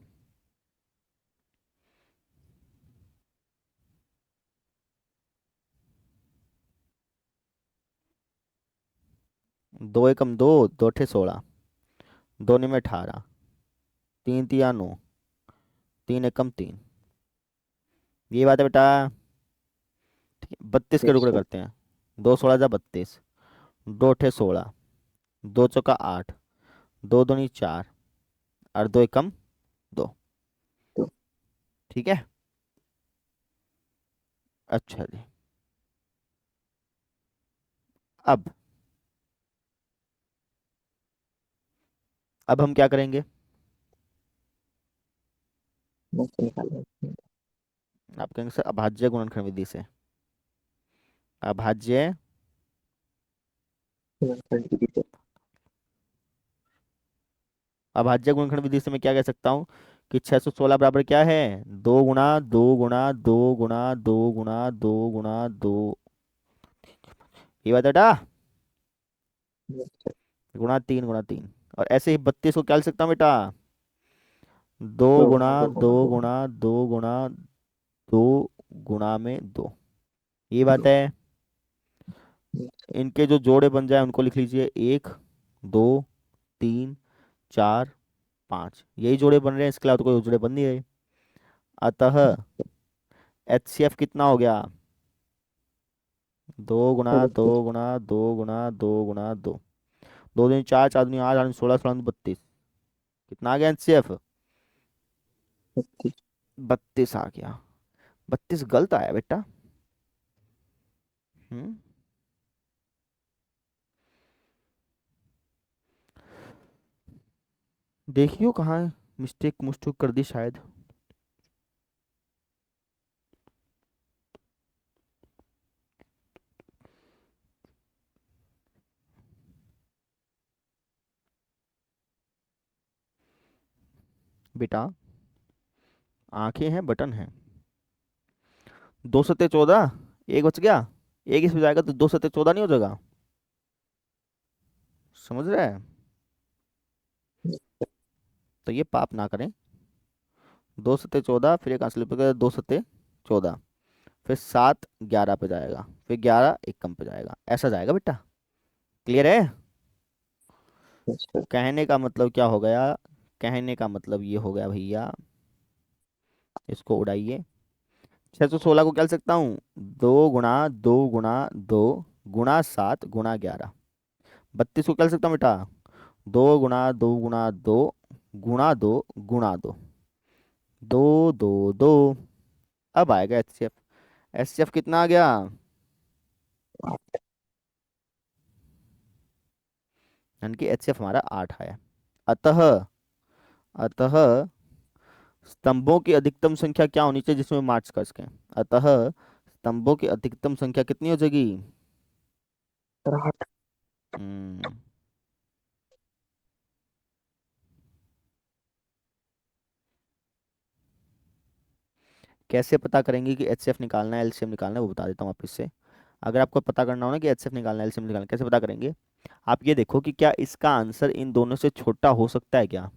2 एकम 2, 2 अठे 16, 2 निमे 18, 3 तिया 9, 3 एकम 3। ये बात है बेटा। ठीक है, 32 के यस टुकड़े सर। करते हैं। 2 16 जा 32, 2 अठे 16, 2 चौका 8, 2 दूनी 4 और 2 एकम 2। तो ठीक है, अच्छा जी। अब अब हम क्या करेंगे? मैं से निकाल लेंगे। आप कहेंगे सर अभाज्य गुणनखंड विधि से। अभाज्य गुणनखंड विधि से। अभाज्य गुणनखंड विधि से मैं क्या कह सकता हूँ कि 616 बराबर क्या है? 2 गुणा 2 गुणा 2 गुणा 2 गुणा 2, ये बात है बेटा। Yes sir. गुणा 3 गुणा 3। और ऐसे ही 32 को क्या लिख सकता हूँ बेटा? दो दो गुणा गुना दो दो गुना दो गुणा दो गुणा दो गुणा में दो, ये बात दो। है। अच्छा, इनके जो जोड़े बन जाए उनको लिख लीजिए, एक, दो, तीन, चार, पाँच, यही जोड़े बन रहे हैं, इसके अलावा तो कोई जोड़े बन नहीं रहे। अतः HCF कितना हो गया? दो गुणा दो 32। गुणा दो गुणा दो गुणा दो, दो दिन चार, चार दिन आठ, आठ दिन 16, 16 दिन 32, कितना आ गया HCF? 32। 32 आ गया। 32 गलत आया बेटा। हम्म। देखियो कहाँ मिस्टेक मुस्टेक कर दी शायद। बेटा आंखें हैं, बटन है। 2 सत्ते 14, एक बच गया, एक इसमें जाएगा तो 2 सत्ते 14 नहीं हो जाएगा? समझ रहे हैं? तो ये पाप ना करें। 2 सत्ते 14, फिर एक आंसर लिखेगा 2 सत्ते 14, फिर 7 11 पे जाएगा, फिर 11 एक कम पे जाएगा, ऐसा जाएगा बेटा। क्लियर है? अच्छा, कहने का मतलब क्या हो गया? कहने का मतलब ये हो गया भैया, इसको उड़ाइए। 616 को क्या लिख सकता हूँ? 2 गुणा 2 गुणा 2 गुणा 7 गुणा 11। 32 को क्या लिख सकता हूँ बेटा? 2 गुणा 2 गुणा 2 गुणा 2 दो, दो, दो। अब आएगा HCF। HCF कितना आ गया? यानी कि HCF हमारा 8 आया। अतः अतः स्तंभों की अधिकतम संख्या क्या होनी चाहिए जिसमें मार्च कर सकें? अतः स्तंभों की अधिकतम संख्या कितनी हो जाएगी? 8। हम्म। कैसे पता करेंगे कि HCF निकालना है LCM निकालना है, वो बता देता हूँ वापस से। अगर आपको पता करना हो ना कि HCF निकालना है LCM निकालना है, कैसे पता करेंगे? आप ये देखो कि क्या इसका आंसर इन दोनों से छोटा हो सकता है क्या?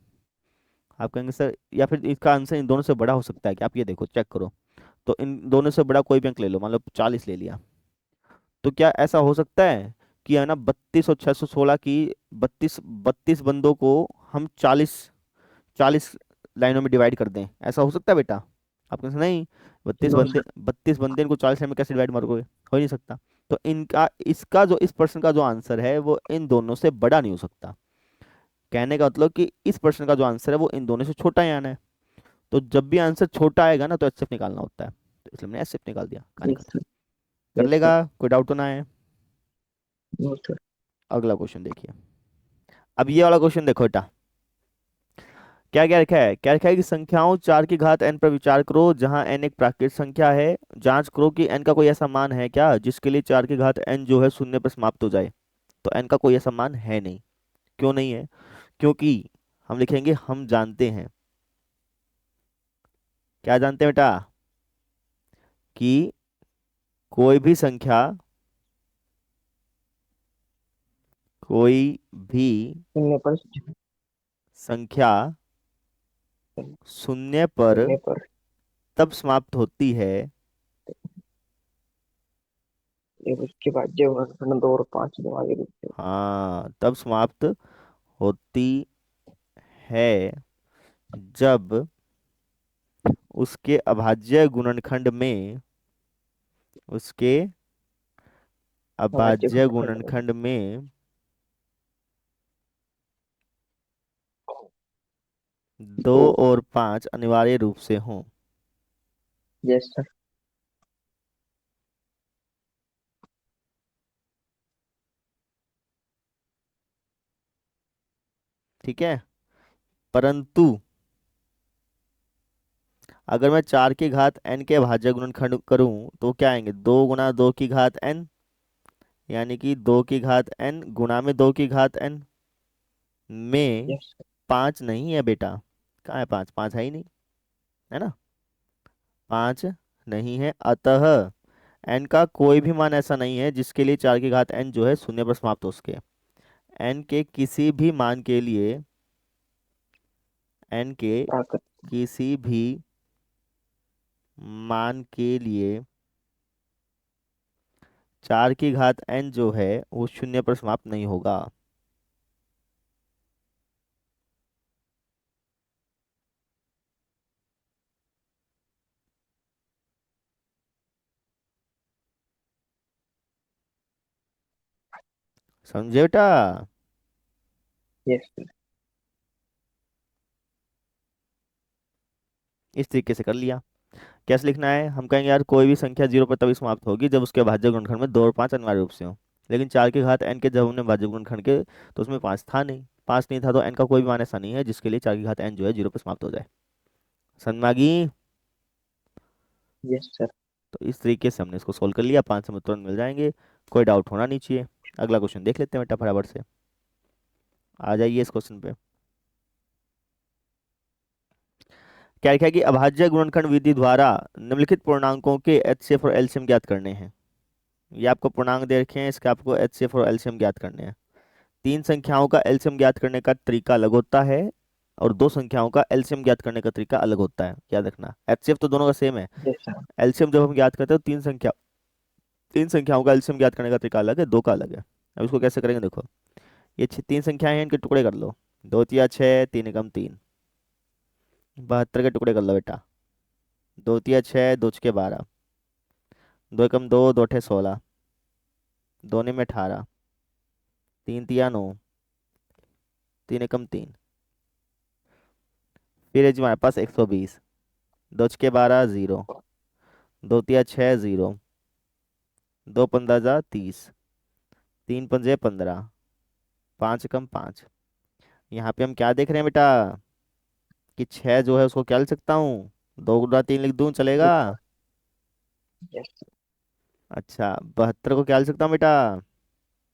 आप कहेंगे सर, या फिर इसका आंसर इन दोनों से बड़ा हो सकता है क्या? आप ये देखो, चेक करो। तो इन दोनों से बड़ा कोई भी अंक ले लो, मान लो 40 ले लिया, तो क्या ऐसा हो सकता है कि है ना 32 और 616 की, 32 बंदों को हम 40 लाइनों में डिवाइड कर दें, ऐसा हो सकता है बेटा? आप कहेंगे नहीं, बत्तीस नो बंदे सर। 32 बंदे इनको 40 लाइन में कैसे डिवाइड मारोगे? हो ही नहीं सकता। तो इनका इसका जो इस प्रश्न का जो आंसर है वो इन दोनों से बड़ा नहीं हो सकता। कहने का मतलब कि इस प्रश्न का जो आंसर है वो इन दोनों से छोटा ही आना है। तो जब भी आंसर छोटा आएगा ना तो HCF निकालना होता है, तो इसलिए मैंने HCF निकाल दिया, कहानी यस खत्म। सर। कर यस सर। लेगा, कोई डाउट तो ना है? No sir. अगला क्वेश्चन देखिए। अब ये वाला क्वेश्चन देखो बेटा, क्या क्या लिखा है? क्या लिखा है कि संख्याओं 4 की घात n पर विचार करो जहां n एक प्राकृत संख्या है। जांच करो कि n का कोई ऐसा मान है क्या जिसके लिए 4 की घात n जो है शून्य पर समाप्त हो जाए। तो n का कोई ऐसा मान है नहीं। क्यों नहीं है? क्योंकि हम लिखेंगे हम जानते हैं, क्या जानते हैं बेटा? कि कोई भी संख्या, कोई भी शून्य पर। संख्या शून्य पर शून्य पर। तब समाप्त होती है। ये उसके बाद जो घन 2 और 5 दो आगे रुकते हाँ, तब समाप्त होती है जब उसके अभाज्य गुणनखंड में, उसके हैं। अभाज्य अभाज्य गुणनखंड में। गुणनखंड में 2 दो। और 5 अनिवार्य रूप से हों। Yes sir. ठीक है, परंतु अगर मैं 4 की घात n के अभाज्य गुणनखंड करूं तो क्या आएंगे? 2 गुणा 2 की घात n, यानी कि 2 की घात n गुणा में 2 की घात n में यस सर। 5 नहीं है बेटा। कहाँ है 5? 5 है ही नहीं, है ना? 5 नहीं है। अतः n का कोई भी मान ऐसा नहीं है जिसके लिए 4 की घात n जो है शून्य पर समाप्त हो सके। n के किसी भी मान के लिए, n के ताकत। किसी भी मान के लिए 4 की घात n जो है वो शून्य पर समाप्त नहीं होगा। समझे बेटा? Yes sir. इस तरीके से कर लिया। कैसे लिखना है? हम कहेंगे यार कोई भी संख्या 0 पर तभी समाप्त होगी जब उसके भाज्य गुणनखंड में 2 और 5 अनिवार्य रूप से हो। लेकिन 4 की घात n के जब हमने भाज्य गुणनखंड के तो उसमें 5 था नहीं। 5 नहीं था तो n का कोई भी मान ऐसा नहीं है जिसके लिए 4 की घात n जो है 0 पर समाप्त हो जाए। समझ में आ गई? Yes sir. तो इस तरीके से हमने इसको सोल्व कर लिया। 5 समय तुरंत मिल जाएंगे। कोई डाउट होना नहीं चाहिए। अगला क्वेश्चन देख लेते हैं बेटा फटाफट से। आ जाइए इस क्वेश्चन पे। क्या लिखा है कि अभाज्य गुणनखंड विधि द्वारा निम्नलिखित पूर्णांकों के एचसीएफ और एलसीएम ज्ञात करने हैं। ये आपको पूर्णांक दे रखे हैं, इसके आपको एचसीएफ और एलसीएम ज्ञात करने हैं। 3 संख्याओं का एलसीएम ज्ञात करने का तरीका अलग होता है और 2 संख्याओं का एलसीएम ज्ञात करने का तरीका अलग होता है। याद रखना, एचसीएफ तो दोनों का सेम है। Yes sir. एलसीएम जब हम ज्ञात करते हैं तो 3 संख्याओं का एलसीएम ज्ञात करने का तरीका अलग है, 2 का अलग है। अब इसको कैसे करेंगे देखो। ये 3 संख्याएं हैं, इनके टुकड़े कर लो। 2 तिया 6, 3 एकम 3। 72 के टुकड़े कर लो बेटा। 2 तिया 6, 2 छके 12। 2 एकम 2, 2 अठे 16। 2 निम 18। 3 तिया 9। 3 एकम 3। फिर है जी हमारे पास 120। 2 छके 12 0। 2 तिया 6 0। 2 पंद्रह 30। 3 पंजे 15। 5 एकम 5। यहाँ पे हम क्या देख रहे हैं बेटा कि 6 जो है उसको क्या लिख सकता हूँ? 2 गुना 3 लिख दूँ चलेगा? यस। अच्छा, 72 को क्या लिख सकता हूँ बेटा?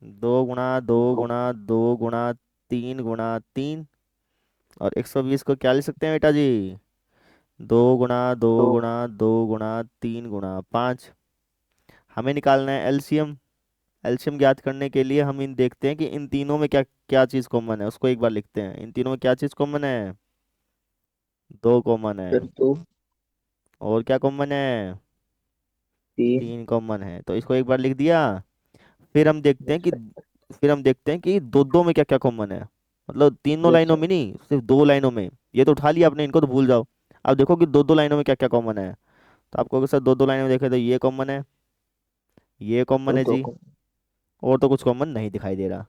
2 गुना 2 गुना 2 गुना 3 गुना 3। और 120 को क्या लिख सकते हैं बेटा जी? 2 गुना 2 तो गुना 2 गुना 3 गुना 5। हमें निकालना है एलसीएम। एलसीएम ज्ञात करने के लिए हम इन देखते हैं कि इन तीनों में क्या क्या चीज़ कॉमन है, उसको एक बार लिखते हैं। इन तीनों में क्या चीज़ कॉमन है? 2 कॉमन है। फिर 2 और क्या कॉमन है? 3। 3 कॉमन है, तो इसको एक बार लिख दिया। फिर हम देखते हैं यस कि सर। फिर हम देखते हैं कि दो दो में क्या क्या कॉमन है। मतलब तीनों यस लाइनों सर। में नहीं, सिर्फ 2 लाइनों में। ये तो उठा लिया आपने, इनको तो भूल जाओ। अब देखो कि 2 लाइनों में क्या क्या कॉमन है। तो आपको अगर सर 2 लाइनों में देखे तो ये कॉमन है, ये कॉमन और है 2 जी। को। और तो कुछ कॉमन नहीं दिखाई दे रहा।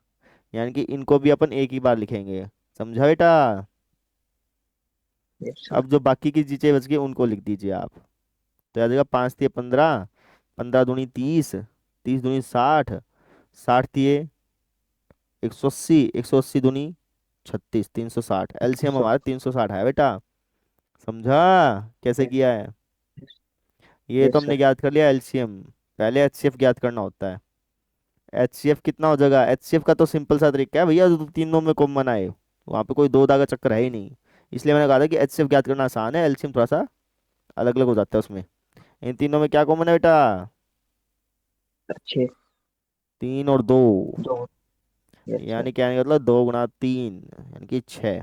यानी कि इनको भी अपन एक ही बार लिखेंगे। समझा बेटा? Yes sir. अब जो बाकी की चीजें बच गई उनको लिख दीजिए आप। तो याद रखिएगा, 5 तिये 15। 15 दूनी 30। 30 दूनी 60। 60 तिये 180। 180 दूनी 36। 360। एलसीएम सो हमारा 360 है बेटा। समझा कैसे यस। किया है? ये तो यस हमने सर। ज्ञात कर लिया एलसीएम। पहले एचसीएफ ज्ञात करना होता है। एचसीएफ कितना हो जाएगा? एचसीएफ का तो सिंपल सा तरीका है भैया, जो तीनों में कॉमन आए वहाँ पे कोई दो दागा चक्कर है ही नहीं। इसलिए मैंने कहा था कि एचसीएफ ज्ञात करना आसान है, एलसीएम थोड़ा सा अलग अलग हो जाता है उसमें। इन तीनों में क्या कॉमन है बेटा? अच्छे। 3 और 2। 2। Yes sir. यानी क्या मतलब 2 गुना 3 यानी कि 6।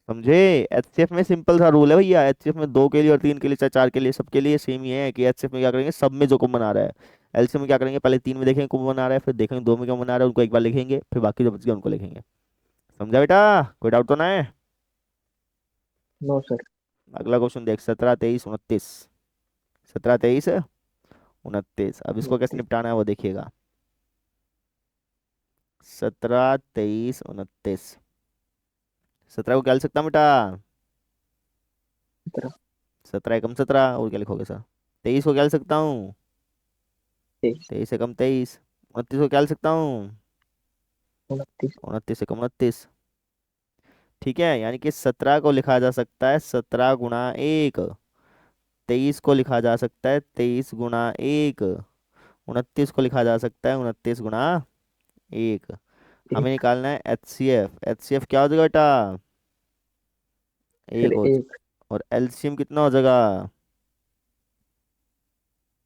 समझे? एचसीएफ में सिंपल सा रूल है भैया। एचसीएफ में 2 के लिए और 3 के लिए, चाहे 4 के लिए, सबके लिए सेम ही है कि एचसीएफ में क्या करेंगे, सब में जो कॉमन आ रहा है। एलसीएम में क्या करेंगे, पहले 3 में देखेंगे कॉमन आ रहा है, फिर देखेंगे 2 में कॉमन आ रहा है, उनको एक बार लिखेंगे, फिर बाकी जो बच गया उनको लिखेंगे। समझा बेटा? कोई डाउट तो ना है? No sir. अगला क्वेश्चन देख, 17 23 29। 17 23 29। अब इसको कैसे 29। निपटाना है वो देखिएगा। 17 23 29। 17 को क्या लिख सकता हूँ बेटा? 17। 17 एकम 17। और क्या लिखोगे सर? 23 को क्या लिख सकता हूँ? 23। 23 एकम 23। 29 को क्या लिख सकता हूँ? 29। 29 एकम 29। ठीक है, यानी कि 17 को लिखा जा सकता है 17 गुणा 1। 23 को लिखा जा सकता है 23 गुणा 1। 29 को लिखा जा सकता है 29 गुणा 1। हमें 1। निकालना है एचसीएफ। एचसीएफ क्या हो जाएगा बेटा? फिर एक हो 1। और एलसीएम कितना हो जाएगा?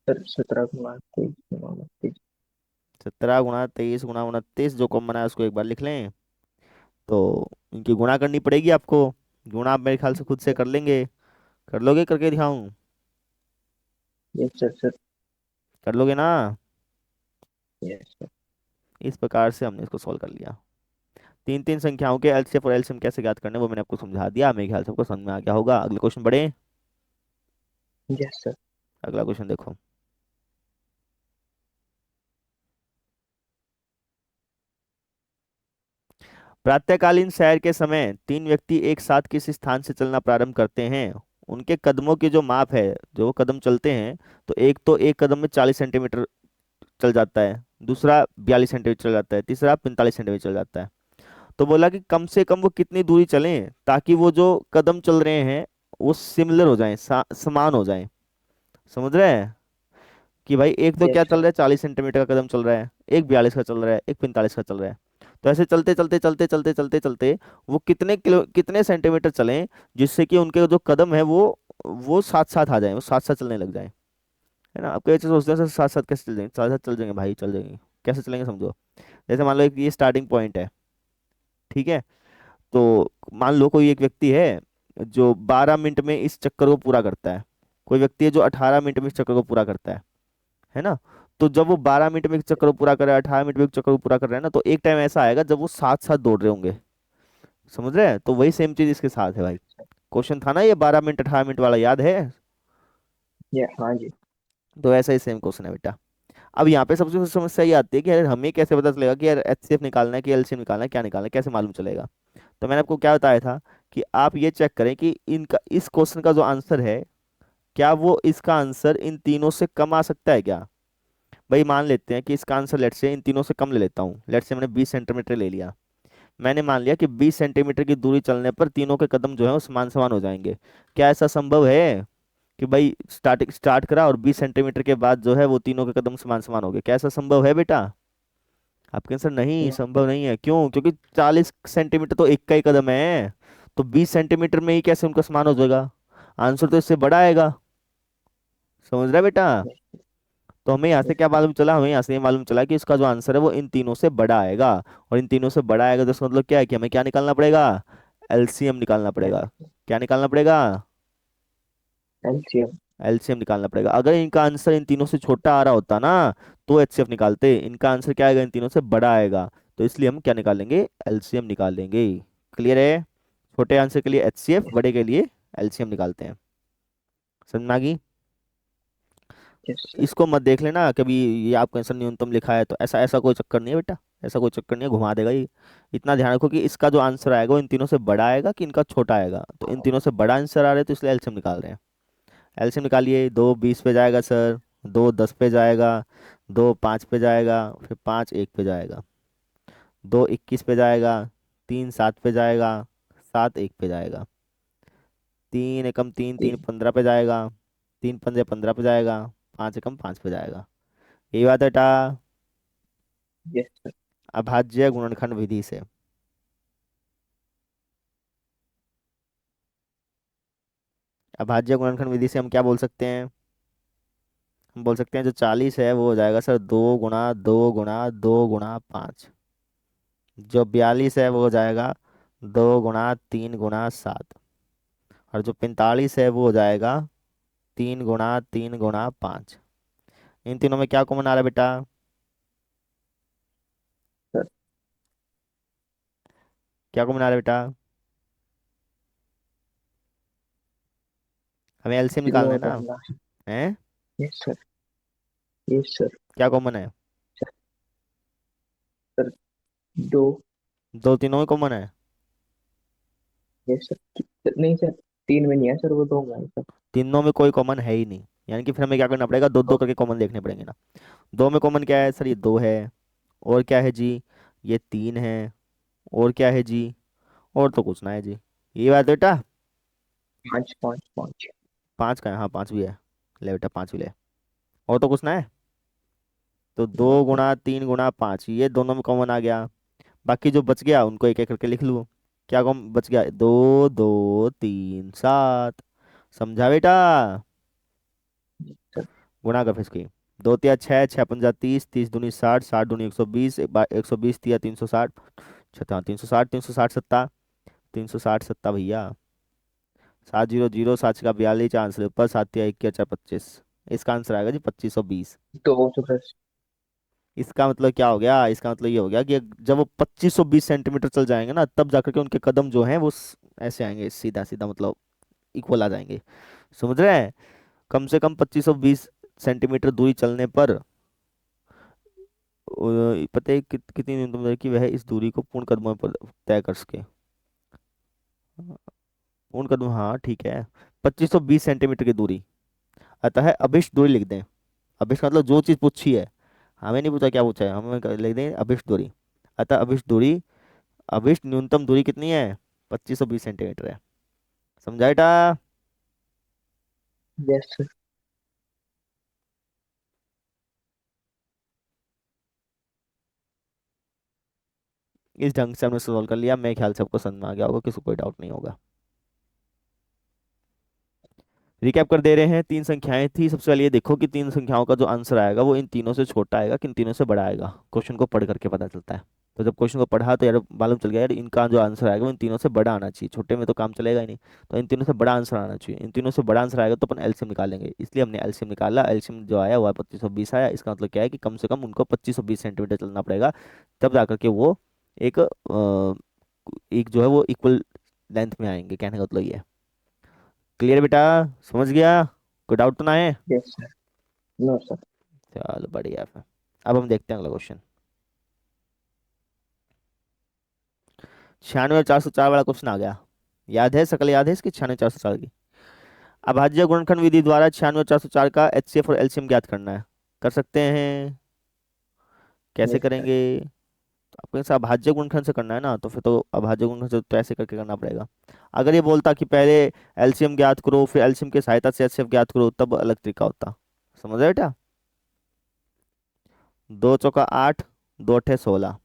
फिर 17 को मार 23 गुना 29। 17 गुणा 23 गुणा 29, जो कॉमन है उसको एक बार लिख लें। तो इनकी गुणा करनी पड़ेगी आपको। गुणा आप मेरे ख्याल से खुद से कर लेंगे। कर लोगे, करके दिखाऊं? Yes sir sir. कर लोगे ना? Yes sir. इस प्रकार से हमने इसको सॉल्व कर लिया। तीन तीन संख्याओं के एलसीएम और एलसीएम कैसे ज्ञात करने, वो मैंने आपको समझा दिया। मेरे ख्याल से आपको समझ में आ गया होगा। अगले क्वेश्चन बढ़े। Yes sir. अगला क्वेश्चन देखो। प्रातःकालीन सैर के समय तीन व्यक्ति एक साथ किसी स्थान से चलना प्रारंभ करते हैं। उनके कदमों की जो माप है, जो वो कदम चलते हैं, तो एक तो एक कदम में 40 सेंटीमीटर चल जाता है, दूसरा 42 सेंटीमीटर चल जाता है, तीसरा 45 सेंटीमीटर चल जाता है। तो बोला कि कम से कम वो कितनी दूरी चलें ताकि वो जो कदम चल रहे हैं वो सिमिलर हो जाएं, समान हो जाएं। समझ रहे हैं कि भाई एक तो क्या यस चल सर। रहा है, 40 सेंटीमीटर का कदम चल रहा है, एक 42 का चल रहा है, एक 45 का चल रहा है। तो ऐसे चलते चलते चलते चलते चलते चलते वो कितने सेंटीमीटर चलें जिससे कि उनके जो कदम है वो साथ साथ आ जाए, वो साथ साथ चलने लग जाए। है ना? आपको ये चीज़ सोचते हैं सर, साथ साथ कैसे चल जाएंगे? साथ साथ चल जाएंगे भाई, चल जाएंगे। कैसे चलेंगे समझो। जैसे मान लो एक ये स्टार्टिंग पॉइंट है, ठीक है? तो मान लो कोई एक व्यक्ति है जो 12 मिनट में इस चक्कर को पूरा करता है, कोई व्यक्ति है जो 18 मिनट में इस चक्कर को पूरा करता है ना? तो जब वो 12 मिनट में एक चक्कर को पूरा कर रहा है, 18 मिनट में एक चक्कर को पूरा कर रहा है ना, तो एक टाइम ऐसा आएगा जब वो साथ साथ दौड़ रहे होंगे। समझ रहे हैं? तो वही सेम चीज इसके साथ है भाई। क्वेश्चन था ना ये 12 मिनट 18 मिनट वाला, याद है? ये हाँ जी। तो ऐसा ही सेम क्वेश्चन है बेटा। अब यहाँ पे सबसे समस्या ये आती है कि यार हमें कैसे पता चलेगा कि यार एचसीएफ निकालना है कि एलसीएम निकालना है, क्या निकालना है, कैसे मालूम चलेगा? तो मैंने आपको क्या बताया था कि आप ये चेक करें कि इनका इस क्वेश्चन का जो आंसर है, क्या वो इसका आंसर इन तीनों से कम आ सकता है क्या? भाई मान लेते हैं कि इसका आंसर लेट से इन तीनों से कम ले लेता हूँ। लेट से मैंने 20 सेंटीमीटर ले लिया। मैंने मान लिया कि 20 सेंटीमीटर की दूरी चलने पर तीनों के कदम जो है वो समान समान हो जाएंगे। क्या ऐसा संभव है कि भाई स्टार्ट करा और 20 सेंटीमीटर के बाद जो है वो तीनों के कदम समान समान हो गए? क्या ऐसा संभव है बेटा? आपके आंसर नहीं, नो संभव नहीं है। क्यों? क्योंकि 40 सेंटीमीटर तो एक का ही कदम है। तो 20 सेंटीमीटर में ही कैसे उनका समान हो जाएगा? आंसर तो इससे बड़ा आएगा। समझ रहा है बेटा? तो हमें यहाँ से क्या मालूम चला? हमें यहाँ से ये मालूम चला कि इसका जो आंसर है वो इन तीनों से बड़ा आएगा। और इन तीनों से बड़ा आएगा तो इसका मतलब क्या है कि हमें क्या निकालना पड़ेगा? एलसीएम निकालना पड़ेगा। क्या निकालना पड़ेगा? एलसीएम। एलसीएम निकालना पड़ेगा। अगर इनका आंसर इन तीनों से छोटा आ रहा होता ना तो एचसीएफ निकालते। इनका आंसर क्या आएगा? इन तीनों से बड़ा आएगा। तो इसलिए हम क्या निकालेंगे? एलसीएम निकाल लेंगे। क्लियर है? छोटे आंसर के लिए एचसीएफ, बड़े के लिए एलसीएम निकालते हैं। समझ में आ गई? Yes sir. इसको मत देख लेना कभी, ये आपका आंसर न्यूनतम लिखा है तो ऐसा ऐसा कोई चक्कर नहीं है बेटा। ऐसा कोई चक्कर नहीं है, घुमा देगा ये। इतना ध्यान रखो कि इसका जो आंसर आएगा वो इन तीनों से बड़ा आएगा कि इनका छोटा आएगा। तो इन तीनों से बड़ा आंसर आ रहा है तो इसलिए एलसीएम निकाल रहे हैं। एलसीएम निकालिए। 2 20 पे जाएगा सर, 2 10 पे जाएगा, 2 5 पे जाएगा, फिर 5 1 पे जाएगा, 2 21 पे जाएगा, 3 7 पे जाएगा, 7 1 पे जाएगा, 3 एकम 3 3 15 पे जाएगा, 3 पंजे 15 पे जाएगा, 5 एकम 5 पे जाएगा। यही बात है बेटा। Yes sir. अभाज्य गुणनखंड विधि से। अभाज्य गुणनखंड विधि से हम क्या बोल सकते हैं? हम बोल सकते हैं जो 40 है वो हो जाएगा सर 2 गुणा 2 गुणा 2 गुणा 5। जो 42 है वो हो जाएगा 2 गुणा 3 गुणा 7। और जो 45 है वो हो जाएगा 3 गुणा 3 गुणा 5। इन तीनों में क्या कॉमन आ रहा है बेटा? सर क्या कॉमन आ रहा है बेटा? हमें एलसीएम निकालना तीनों है ना? करना। हैं? Yes sir. Yes sir. क्या कॉमन है? सर दो। दो तीनों में कॉमन है। यस सर नहीं सर, तीन में नहीं है सर, वो दो में है सर। तीनों में कोई कॉमन है ही नहीं। यानी कि फिर हमें क्या करना पड़ेगा? दो दो करके कॉमन देखने पड़ेंगे ना। दो में कॉमन क्या है सर? ये 2 है। और क्या है जी? ये 3 है। और क्या है जी? और तो कुछ ना है जी। ये बात है बेटा। पाँच पाँच पाँच। 5 का है? हाँ 5 भी है। ले बेटा 5 भी ले। और तो कुछ ना है। तो नो दो सर। गुणा 3 गुणा 5 ये दोनों में कॉमन आ गया। बाकी जो बच गया उनको एक एक करके लिख लूँ। क्या कॉम बच गया? 2 2 3 7। समझा बेटा? सर गुणा कर फिर इसकी। 2 तिया 6, 6 पंजा 30, 30 दूनी 60, 60 दूनी 120, 120 तिया 360। 360 360 सत्ता, 360 सत्ता भैया। 700, 7 का 42, 4 ऊपर 7 या 21 4 25। इसका आंसर आएगा जी 2520। 210। इसका मतलब क्या हो गया, इसका मतलब ये हो गया कि जब वो 2520 सेंटीमीटर चल जाएंगे ना, तब जाकर के उनके कदम जो हैं वो ऐसे आएंगे, सीधा सीधा, मतलब इक्वल आ जाएंगे। समझ रहे हैं? कम से कम 2520 सेंटीमीटर दूरी चलने पर पता है कितनी न्यूनतम दूरी की वह इस दूरी को पूर्ण कदमों पर तय कर सके। पूर्ण कदम, हाँ ठीक है। 2520 सेंटीमीटर की दूरी, अतः अभिष्ट दूरी लिख दें। अभिष्ट मतलब जो चीज़ पूछी है, हमें नहीं पूछा क्या पूछा है, हमें लिख दें अभिष्ट दूरी। अतः अभिष्ट दूरी, अभिष्ट न्यूनतम दूरी कितनी है? 2520 सेंटीमीटर है। समझा बेटा? Yes sir. इस ढंग से हमने सॉल्व कर लिया, मेरे ख्याल से आपको समझ में आ गया होगा, किसी को कोई डाउट नहीं होगा। रिकैप कर दे रहे हैं, 3 संख्याएं थी। सबसे पहले ये देखो कि 3 संख्याओं का जो आंसर आएगा वो इन तीनों से छोटा आएगा कि इन तीनों से बड़ा आएगा। क्वेश्चन को पढ़ करके पता चलता है। तो जब क्वेश्चन को पढ़ा तो यार मालूम चल गया यार, इनका जो आंसर आएगा वो इन तीनों से बड़ा आना चाहिए, छोटे में तो काम चलेगा ही नहीं। तो इन तीनों से बड़ा आंसर आना चाहिए, इन तीनों से बड़ा आंसर आएगा तो अपन एलसीएम निकालेंगे, इसलिए हमने एलसीएम निकाला। एलसीएम जो आया वो 2520 आया। इसका मतलब क्या है कि कम से कम उनको 2520 सेंटीमीटर चलना पड़ेगा, तब जाकर के वो एक एक जो है वो इक्वल लेंथ में आएंगे, कहने का मतलब ये है। क्लियर बेटा? समझ गया? कोई डाउट तो ना है? Yes sir. No sir. चलो बढ़िया है। अब हम देखते हैं अगला क्वेश्चन। 96 और 404 वाला क्वेश्चन आ गया। याद है, शकल याद है इसकी, 96 404 की? अभाज्य गुणनखंड विधि द्वारा 96 और 404 का एचसीएफ और एलसीएम ज्ञात करना है। कर सकते हैं? कैसे यस सर। करेंगे? तो आपको इसे अभाज्य गुणनखंड से करना है ना, तो फिर तो अभाज्य गुणनखंड से तो ऐसे करके करना पड़ेगा। अगर ये बोलता कि पहले एलसीएम ज्ञात करो फिर एलसीएम की सहायता से एचसीएफ ज्ञात करो, तब अलग तरीका होता। समझ रहे बेटा? 2 चौका 8, 2 अठे 16,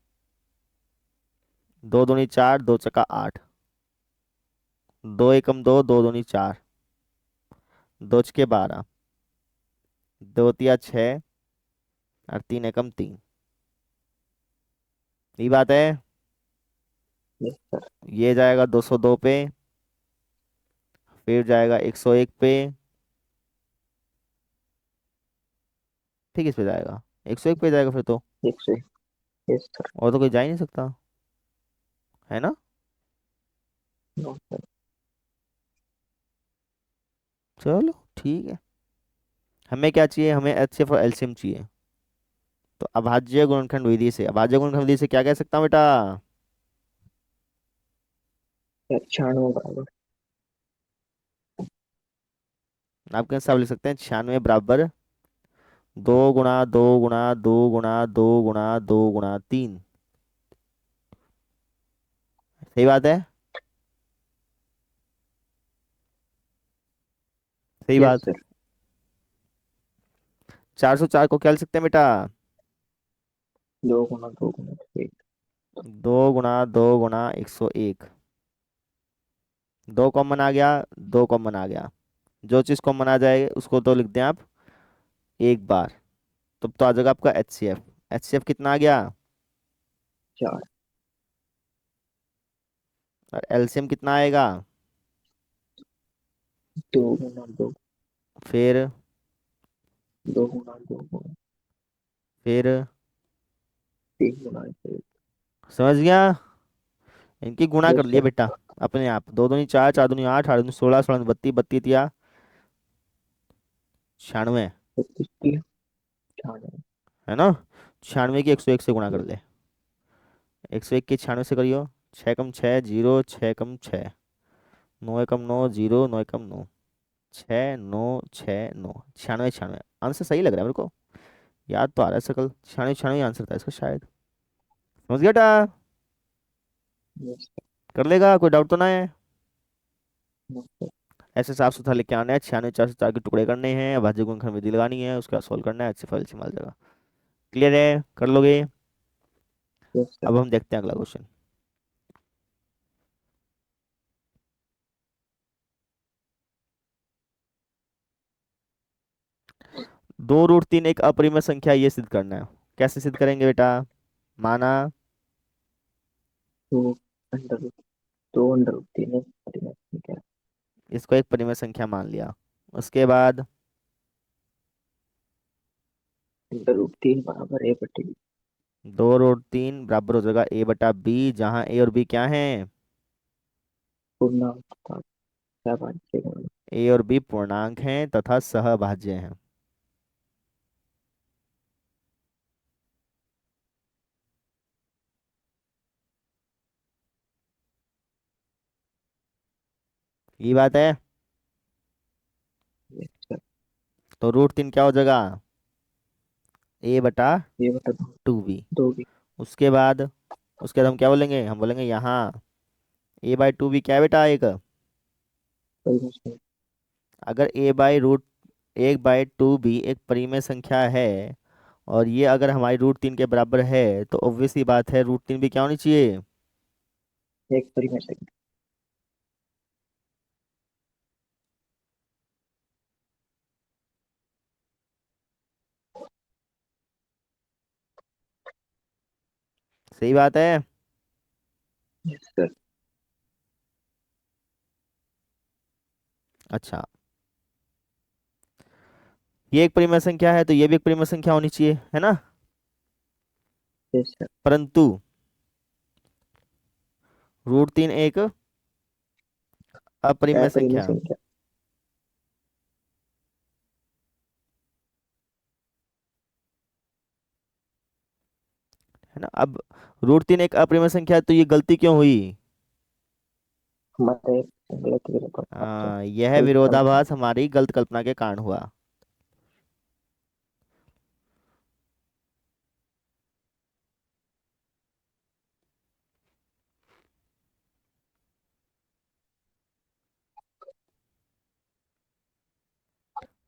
2 दूनी 4, 2 चौका 8, 2 एकम 2, 2 दूनी 4, 2 छके 12, 2 तिया 6 और 3 एकम 3। ये बात है। Yes sir. ये जाएगा 202 पे, फिर जाएगा 101 पे, ठीक, इस पे जाएगा 101 पे जाएगा फिर तो। 101। Yes sir. और तो कोई जा ही नहीं सकता, है ना? No sir. चलो ठीक है। हमें क्या चाहिए? हमें एचसीएफ और एलसीएम चाहिए। तो अभाज्य गुणनखंड विधि से, अभाज्य गुणनखंड विधि से क्या कह सकता हूँ बेटा? 96 बराबर। आप कैसे लिख सकते हैं? 96 बराबर 2 गुणा 2 गुणा 2 गुणा 2 गुणा 3। सही बात है? सही यस बात। सर। 404 को क्या लिख सकते हैं बेटा? 2 गुना 2 गुना 1। 2 गुणा 2 गुणा 101। 2 कॉमन आ गया, 2 कॉमन आ गया। जो चीज़ कॉमन आ जाए उसको तो लिख दें आप एक बार, तब तो आ जाएगा आपका एचसीएफ। एचसीएफ कितना आ गया? 4। और एलसीएम कितना आएगा? 2 गुना 2। फिर 2 गुना 2 गुना फिर 3 गुना 1। समझ गया? इनकी गुणा कर यस लिए सर। बेटा अपने आप। 2 दूनी 4, 4 दूनी 8, 8 दूनी 16, 16 दूनी 32, 32 तिया 96, 36 36। है ना? 96 की 101 से गुणा कर ले। 101 की 96 से करियो। 6 कम 6 0, 6 कम 6, 9 एकम 9 0, 9 एकम 9, 6 9 6 9, 96 96। आंसर सही लग रहा है मेरे को, याद तो आ रहा है सकल। 96 96 आंसर था इसका शायद। समझ गया बेटा? Yes sir. कर लेगा, कोई डाउट तो ना है? No sir. ऐसे साफ सुथरा लिख के आना है, 96 404 के टुकड़े करने हैं, भाज्य गुणनखंड विधि लगानी है, उसका सॉल्व करना है, अच्छे फल से मिल जाएगा। क्लियर है? कर लोगे? Yes sir. अब हम देखते हैं अगला क्वेश्चन। 2 रूट 3 एक अपरिमेय संख्या, ये सिद्ध करना है। कैसे सिद्ध करेंगे बेटा? माना 2 अंडर रूट 2 अंडर रूट 3 है। क्या? इसको एक परिमेय संख्या मान लिया। उसके बाद √3 बराबर A/B। 2√3 बराबर हो जाएगा A/B, जहाँ A और B क्या है? पूर्णांक था, क्या बात है। A और B पूर्णांक हैं तथा सहभाज्य हैं। ये बात है। Yes sir. तो √3 क्या हो जाएगा? ये बटा दो। A/2B। दो भी। उसके बाद, उसके बाद हम क्या बोलेंगे? हम बोलेंगे यहाँ A/2B क्या है बेटा? एक, कोई नहीं। अगर A/√1/2B एक परिमेय संख्या है और ये अगर हमारी √3 के बराबर है, तो ऑब्वियस सी बात है √3 भी क्या होनी चाहिए? एक परिमेय संख्या। सही बात है। Yes sir. अच्छा, ये एक परिमेय संख्या है तो ये भी एक परिमेय संख्या होनी चाहिए, है ना? Yes sir. परंतु √3 एक अपरिमेय अपरिमेय संख्या, संख्या। है ना? अब √3 एक अपरिमेय संख्या है तो ये गलती क्यों हुई? हमारे गलत विरोधाभास से यह गलत कल्पना। विरोधाभास हमारी गलत कल्पना के कारण हुआ।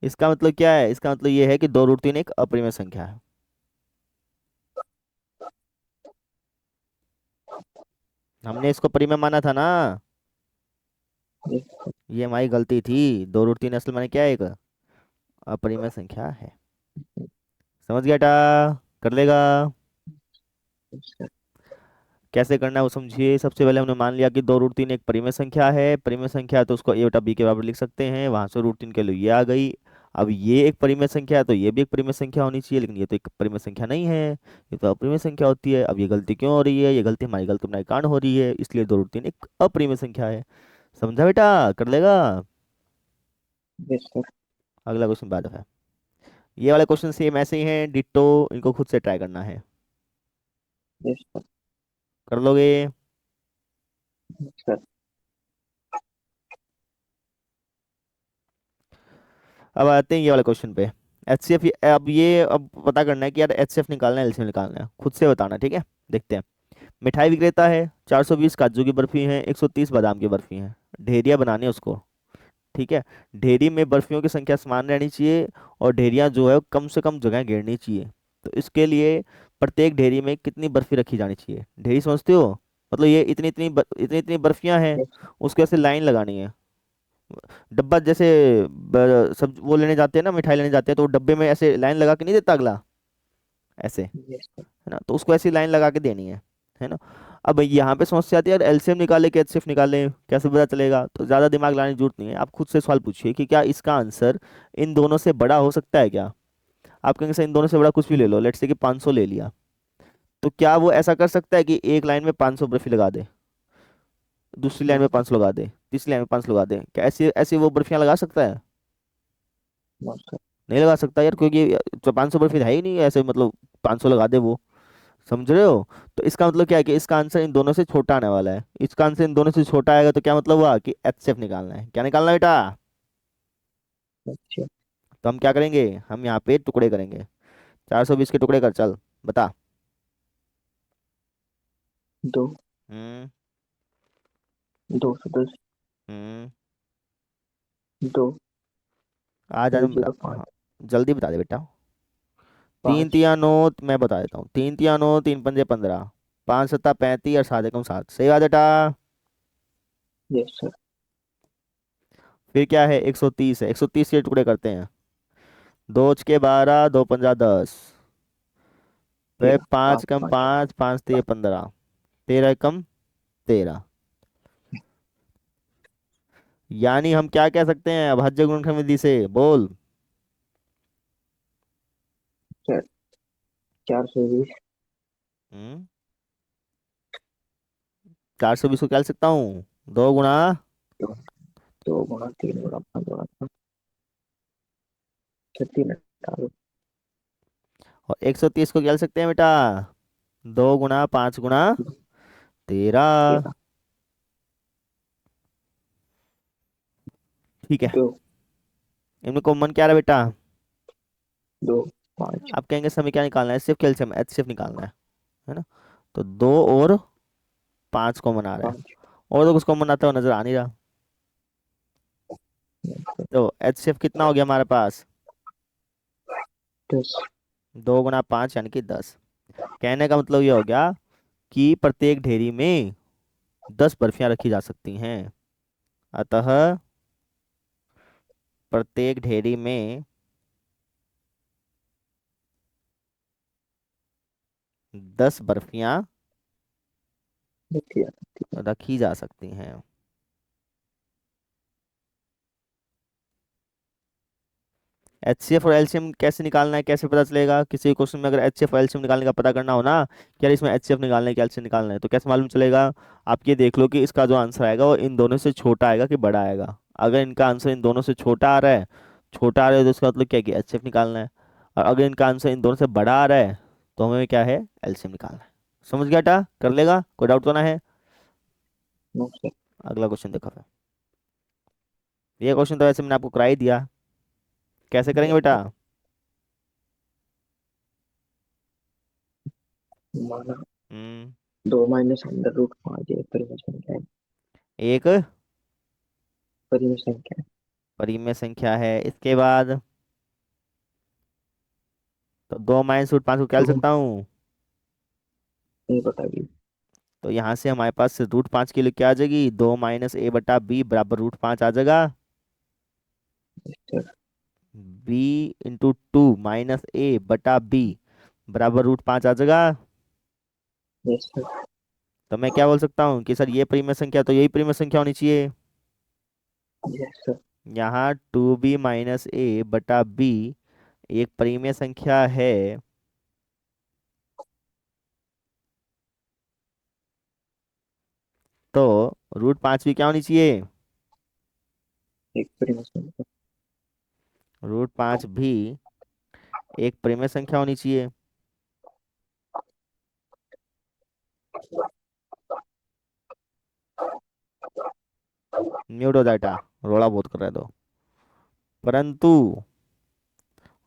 इसका मतलब क्या है? इसका मतलब ये है कि 2√3 एक अपरिमेय संख्या है। हमने इसको परिमेय माना था ना। यस ये हमारी गलती थी। 2√3 असल में क्या है? एक अपरिमेय संख्या है। समझ गया बेटा? कर लेगा? सर। कैसे करना है वो समझिए। सबसे पहले हमने मान लिया कि 2√3 एक परिमेय संख्या है। परिमेय संख्या है तो उसको A/B के बराबर लिख सकते हैं। वहां से √3 के लिए ये आ गई। अब ये एक परिमेय संख्या है तो ये भी एक परिमेय संख्या होनी चाहिए, लेकिन ये तो एक परिमेय संख्या नहीं है, ये तो अपरिमेय संख्या होती है। अब ये गलती क्यों हो रही है? ये गलती हमारी गलत के कारण हो रही है, इसलिए 2√3 एक अपरिमेय संख्या है। समझा बेटा? कर लेगा? Yes sir. अगला क्वेश्चन बात है। ये वाले क्वेश्चन सेम ऐसे ही हैं डिट्टो, इनको खुद से ट्राई करना है। Yes sir. कर लोगे? सर। अब आते हैं ये वाले क्वेश्चन पे। HCF, अब पता करना है कि यार HCF निकालना है LCM निकालना है, खुद से बताना, ठीक है? देखते हैं। मिठाई विक्रेता है, 420 काजू की बर्फी है, 130 बादाम की बर्फी है। ढेरिया बनानी है उसको, ठीक है? ढेरी में बर्फियों की संख्या समान रहनी चाहिए और ढेरियां जो है कम से कम जगह घेरनी चाहिए। तो इसके लिए प्रत्येक ढेरी में कितनी बर्फी रखी जानी चाहिए? ढेरी समझते हो? मतलब ये इतनी इतनी बर्फियां हैं, यस उसके ऐसे लाइन लगानी है। डब्बा जैसे सब वो लेने जाते हैं ना, मिठाई लेने जाते हैं, तो वो डब्बे में ऐसे लाइन लगा के नहीं देता अगला, ऐसे, है यस सर। ना? तो उसको ऐसी लाइन लगा के देनी है ना? अब यहाँ पे समस्या आती है यार, LCM निकाले कि HCF निकाले, कैसे पता चलेगा? तो ज़्यादा दिमाग लाने की जरूरत नहीं है, आप खुद से सवाल पूछिए कि क्या इसका आंसर इन दोनों से बड़ा हो सकता है क्या? आप कहेंगे सर इन दोनों से बड़ा कुछ भी ले लो, लेट्स से कि 500 ले लिया, तो क्या वो ऐसा कर सकता है कि एक लाइन में 500 बर्फी लगा दे, दूसरी लाइन नो में सर। 500 लगा दे, तीसरी लाइन में 500 लगा दे? क्या ऐसी ऐसी वो बर्फियां लगा सकता है? No sir. नहीं लगा सकता यार, क्योंकि तो 500 पर फिर है ही नहीं ऐसे, मतलब 500 लगा दे वो। समझ रहे हो? तो इसका मतलब क्या है कि इसका आंसर इन दोनों से छोटा आने वाला है। इसका आंसर इन दोनों से छोटा आएगा तो क्या मतलब हुआ कि HCF निकालना है। क्या निकालना है बेटा? अच्छा। तो हम क्या करेंगे? हम यहाँ पे टुकड़े करेंगे। 420 के टुकड़े कर, चल बता। दो। हम्म। 210। हम्म। दो। आज आज दो हम जीरो हाँ, पाँच। जल्दी बता दे बेटा। तीन 5। तिया नौ, मैं बता देता हूँ। 3 तिया 9, 3 पंजे 15, 5 सत्ता 35 और 7 एकम 7। सही बात बेटा? Yes sir. फिर क्या है? 130 है, 130 के टुकड़े करते हैं। 2 छके 12, 2 पंजा 10, फिर 13। पाँच 5 कम 5। 5, 5 तिया 15, 13 एकम 13। यानी हम क्या कह सकते हैं अभाज्य गुणनखंड विधि से, बोल। 420। हम्म 420 को क्या लिख सकता हूँ, 2 गुणा, दो, 2 गुणा 3 गुणा 5 गुणा 36। और 130 को क्या लिख सकते हैं बेटा, 2 गुणा 5 गुणा 13। 13। ठीक है, 2, इनमें कॉमन क्या रहा बेटा, 2, 5, आप कहेंगे समय क्या निकालना है, सिर्फ कैल्शियम HCF निकालना है ना। तो 2 और 5 कॉमन आ रहा है, 5। और तो कुछ कॉमन आता हुआ नजर आ नहीं रहा। तो HCF कितना हो गया हमारे पास, 10। 2 गुणा 5 यानी कि 10। कहने का मतलब ये हो गया कि प्रत्येक ढेरी में 10 बर्फियां रखी जा सकती हैं। अतः प्रत्येक ढेरी में 10 बर्फियां देखिए। रखी जा सकती हैं। HCF और एलसीएम कैसे निकालना है, कैसे पता चलेगा किसी क्वेश्चन में, अगर HCF और एलसीएम निकालने का पता करना हो ना कि यार इसमें HCF निकालना है कि एलसीएम निकालना है, तो कैसे मालूम चलेगा। आप ये देख लो कि इसका जो आंसर आएगा वो इन दोनों से छोटा आएगा कि बड़ा आएगा। अगर इनका आंसर इन दोनों से छोटा आ रहा है, छोटा आ रहा है तो इसका मतलब क्या है कि HCF निकालना है। और अगर इनका आंसर इन दोनों से बड़ा आ रहा है तो हमें क्या है, एलसीएम निकालना है। समझ गया बेटा, कर लेगा, कोई डाउट तो ना है। No sir. अगला क्वेश्चन देखो फिर। ये क्वेश्चन तो वैसे मैंने आपको करा ही दिया, कैसे करेंगे बेटा। माना हम्म 2 - √5 एक परिमेय संख्या है। एक परिमेय संख्या परिमेय संख्या है, इसके बाद तो 2 - √5 को क्या है। लिख सकता हूँ। नहीं बताइए तो यहाँ से हमारे पास √5 के लिए क्या आ जाएगी, 2 - A/B बराबर √5 आ जाएगा। सर। B × 2 - A/B बराबर √5 आ जाएगा। Yes sir. तो मैं क्या बोल सकता हूँ कि सर ये परिमेय संख्या, तो यही परिमेय संख्या होनी चाहिए। Yes sir. यहाँ 2B - A/B एक परिमेय संख्या है, तो √5 भी क्या होनी चाहिए, एक परिमेय संख्या। √5 भी एक परिमेय संख्या होनी चाहिए। म्यूट हो जाएगा, रोड़ा बहुत कर रहा है तो। परंतु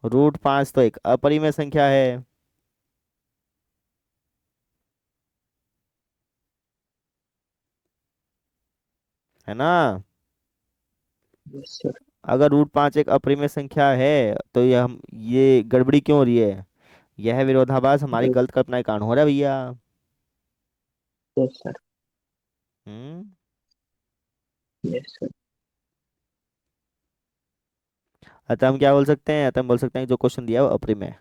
√5 तो एक अपरिमेय संख्या है ना। Yes sir. अगर √5 एक अपरिमेय संख्या है तो ये गड़बड़ी क्यों हो रही है, यह विरोधाभास हमारी गलत कल्पना के कारण हो रहा है भैया। Yes sir. Hmm yes sir. अतः हम क्या बोल सकते हैं, अतः हम बोल सकते हैं कि जो क्वेश्चन दिया है वो अपरिमेय है।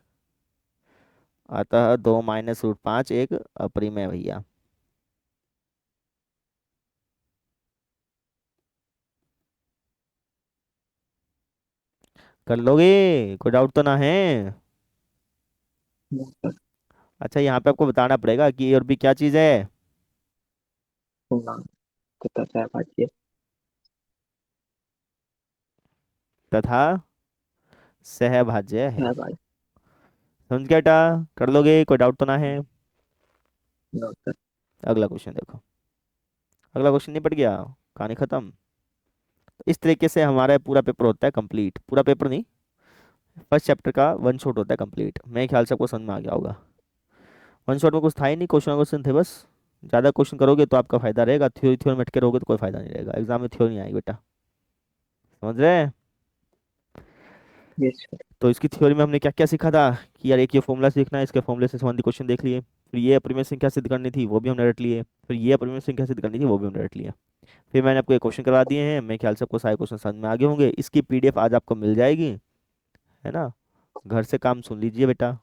अतः 2 - √5 एक अपरिमेय है भैया। कर लोगे, कोई डाउट तो ना है। No sir. अच्छा यहाँ पे आपको बताना पड़ेगा कि A और B क्या चीज़ है, पूर्णांक तथा सहभाज्य। तथा सहभाज्य है। सहभाज्य। समझ गया बेटा, कर लोगे, कोई डाउट तो ना है। No sir. अगला क्वेश्चन देखो। अगला क्वेश्चन नहीं पड़ गया, कहानी खत्म। इस तरीके से हमारा पूरा पेपर होता है कंप्लीट, पूरा पेपर नहीं, फर्स्ट चैप्टर का वन शॉट होता है कंप्लीट। मेरे ख्याल से आपको समझ में आ गया होगा। वन शॉट में कुछ था ही नहीं, क्वेश्चन क्वेश्चन थे बस। ज़्यादा क्वेश्चन करोगे तो आपका फायदा रहेगा, थ्योरी थ्योरी में अटके रहोगे तो कोई फायदा नहीं रहेगा, एग्जाम में थ्योरी नहीं आएगी बेटा। समझ रहे हैं। Yes sir. तो इसकी थ्योरी में हमने क्या क्या सीखा था कि यार एक ये फॉर्मूला सीखना है, इसके फॉर्मूले से संबंधित क्वेश्चन देख लिए, फिर ये अपरिमेय संख्या सिद्ध करनी थी वो भी हमने रट लिए, फिर ये अपरिमेय संख्या सिद्ध करनी थी वो भी हमने रट लिया। फिर मैंने आपको एक क्वेश्चन करवा दिए हैं, मेरे ख्याल से आपको सारे क्वेश्चन समझ में आगे होंगे। इसकी PDF आज आपको मिल जाएगी, है ना। घर से काम सुन लीजिए बेटा,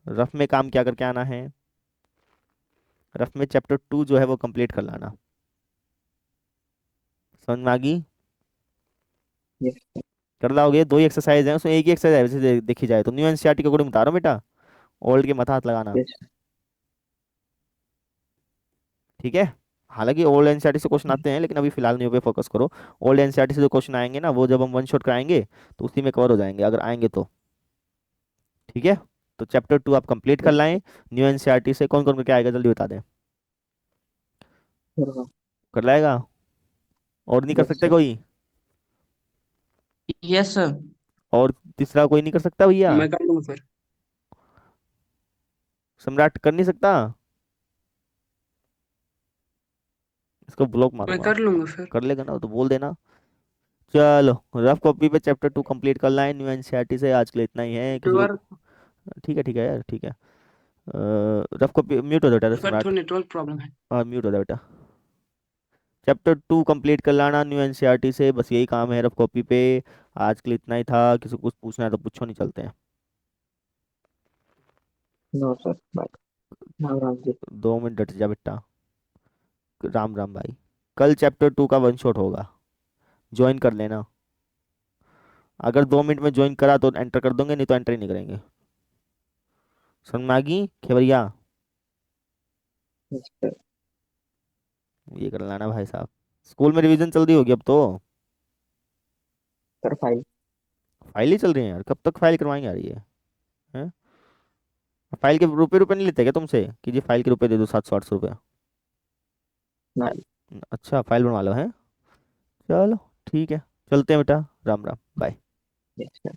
रफ में काम क्या करके आना है, रफ में चैप्टर 2 जो है वो कंप्लीट कर लाना। समझ में आ गई? Yes sir. कर लाओगे? दो ही एक्सरसाइज है उसमें, एक ही एक्सरसाइज है वैसे देखी जाए तो। न्यू एनसीईआरटी के अकॉर्डिंग बता रहा हूँ बेटा, ओल्ड के मत हाथ लगाना। यस ठीक है? हालांकि ओल्ड एनसीईआरटी से क्वेश्चन आते हैं, लेकिन अभी फिलहाल न्यू पे फोकस करो। ओल्ड एनसीईआरटी से जो क्वेश्चन आएंगे ना, वो जब हम वन शॉट कराएंगे तो उसी में कवर हो जाएंगे, अगर आएंगे तो। ठीक है? तो चैप्टर 2 आप कंप्लीट कर यस लाएं। न्यू एनसीईआरटी से कौन कौन करके आएगा, जल्दी बता दें। सर। कर लाएगा? और नहीं कर यस सकते सर। कोई? Yes sir. और तीसरा कोई नहीं कर सकता भैया? मैं कर लूंगा फिर। सम्राट कर नहीं सकता? इसको ब्लॉक मैं मारूंगा। कर लूंगा फिर। कर लेगा ना तो बोल देना। चलो, रफ कॉपी पे चैप्टर 2 कंप्लीट कर लाएं न्यू एनसीईआरटी से। आज के लिए इतना ही है, किसी श्योर। को? ठीक है यार, ठीक है। रफ कॉपी म्यूट हो जाता है पर सम्राट। थोड़ा नेटवर्क प्रॉब्लम है। हाँ, म्यूट हो जाए बेटा। चैप्टर 2 कंप्लीट कर लाना न्यू एनसीईआरटी से, बस यही काम है रफ कॉपी पे। आज के लिए इतना ही था, किसी को कुछ पूछना है तो पूछो, नहीं चलते हैं। No sir, bye. Ram Ram ji. 2 minute डट जा बेटा। राम राम भाई। कल चैप्टर 2 का वन शॉट होगा, ज्वाइन कर लेना। अगर 2 मिनट में ज्वाइन करा तो एंटर कर दोगे, नहीं तो एंटर ही नहीं करेंगे। समझ में आ गई खेवरिया? Yes sir. ये कर लाना भाई साहब। स्कूल में रिवीजन चल रही होगी अब तो। Sir file. फाइल ही चल रही है यार, कब तक फाइल करवाएंगे यार ये? हैं? फाइल के रुपए रुपए नहीं लेते क्या तुमसे, कि जी फाइल के रुपए दे दो, 700 800 रुपये? नहीं। अच्छा, फाइल बनवा लो है। चलो ठीक है, चलते हैं बेटा, Ram Ram, bye. Yes sir.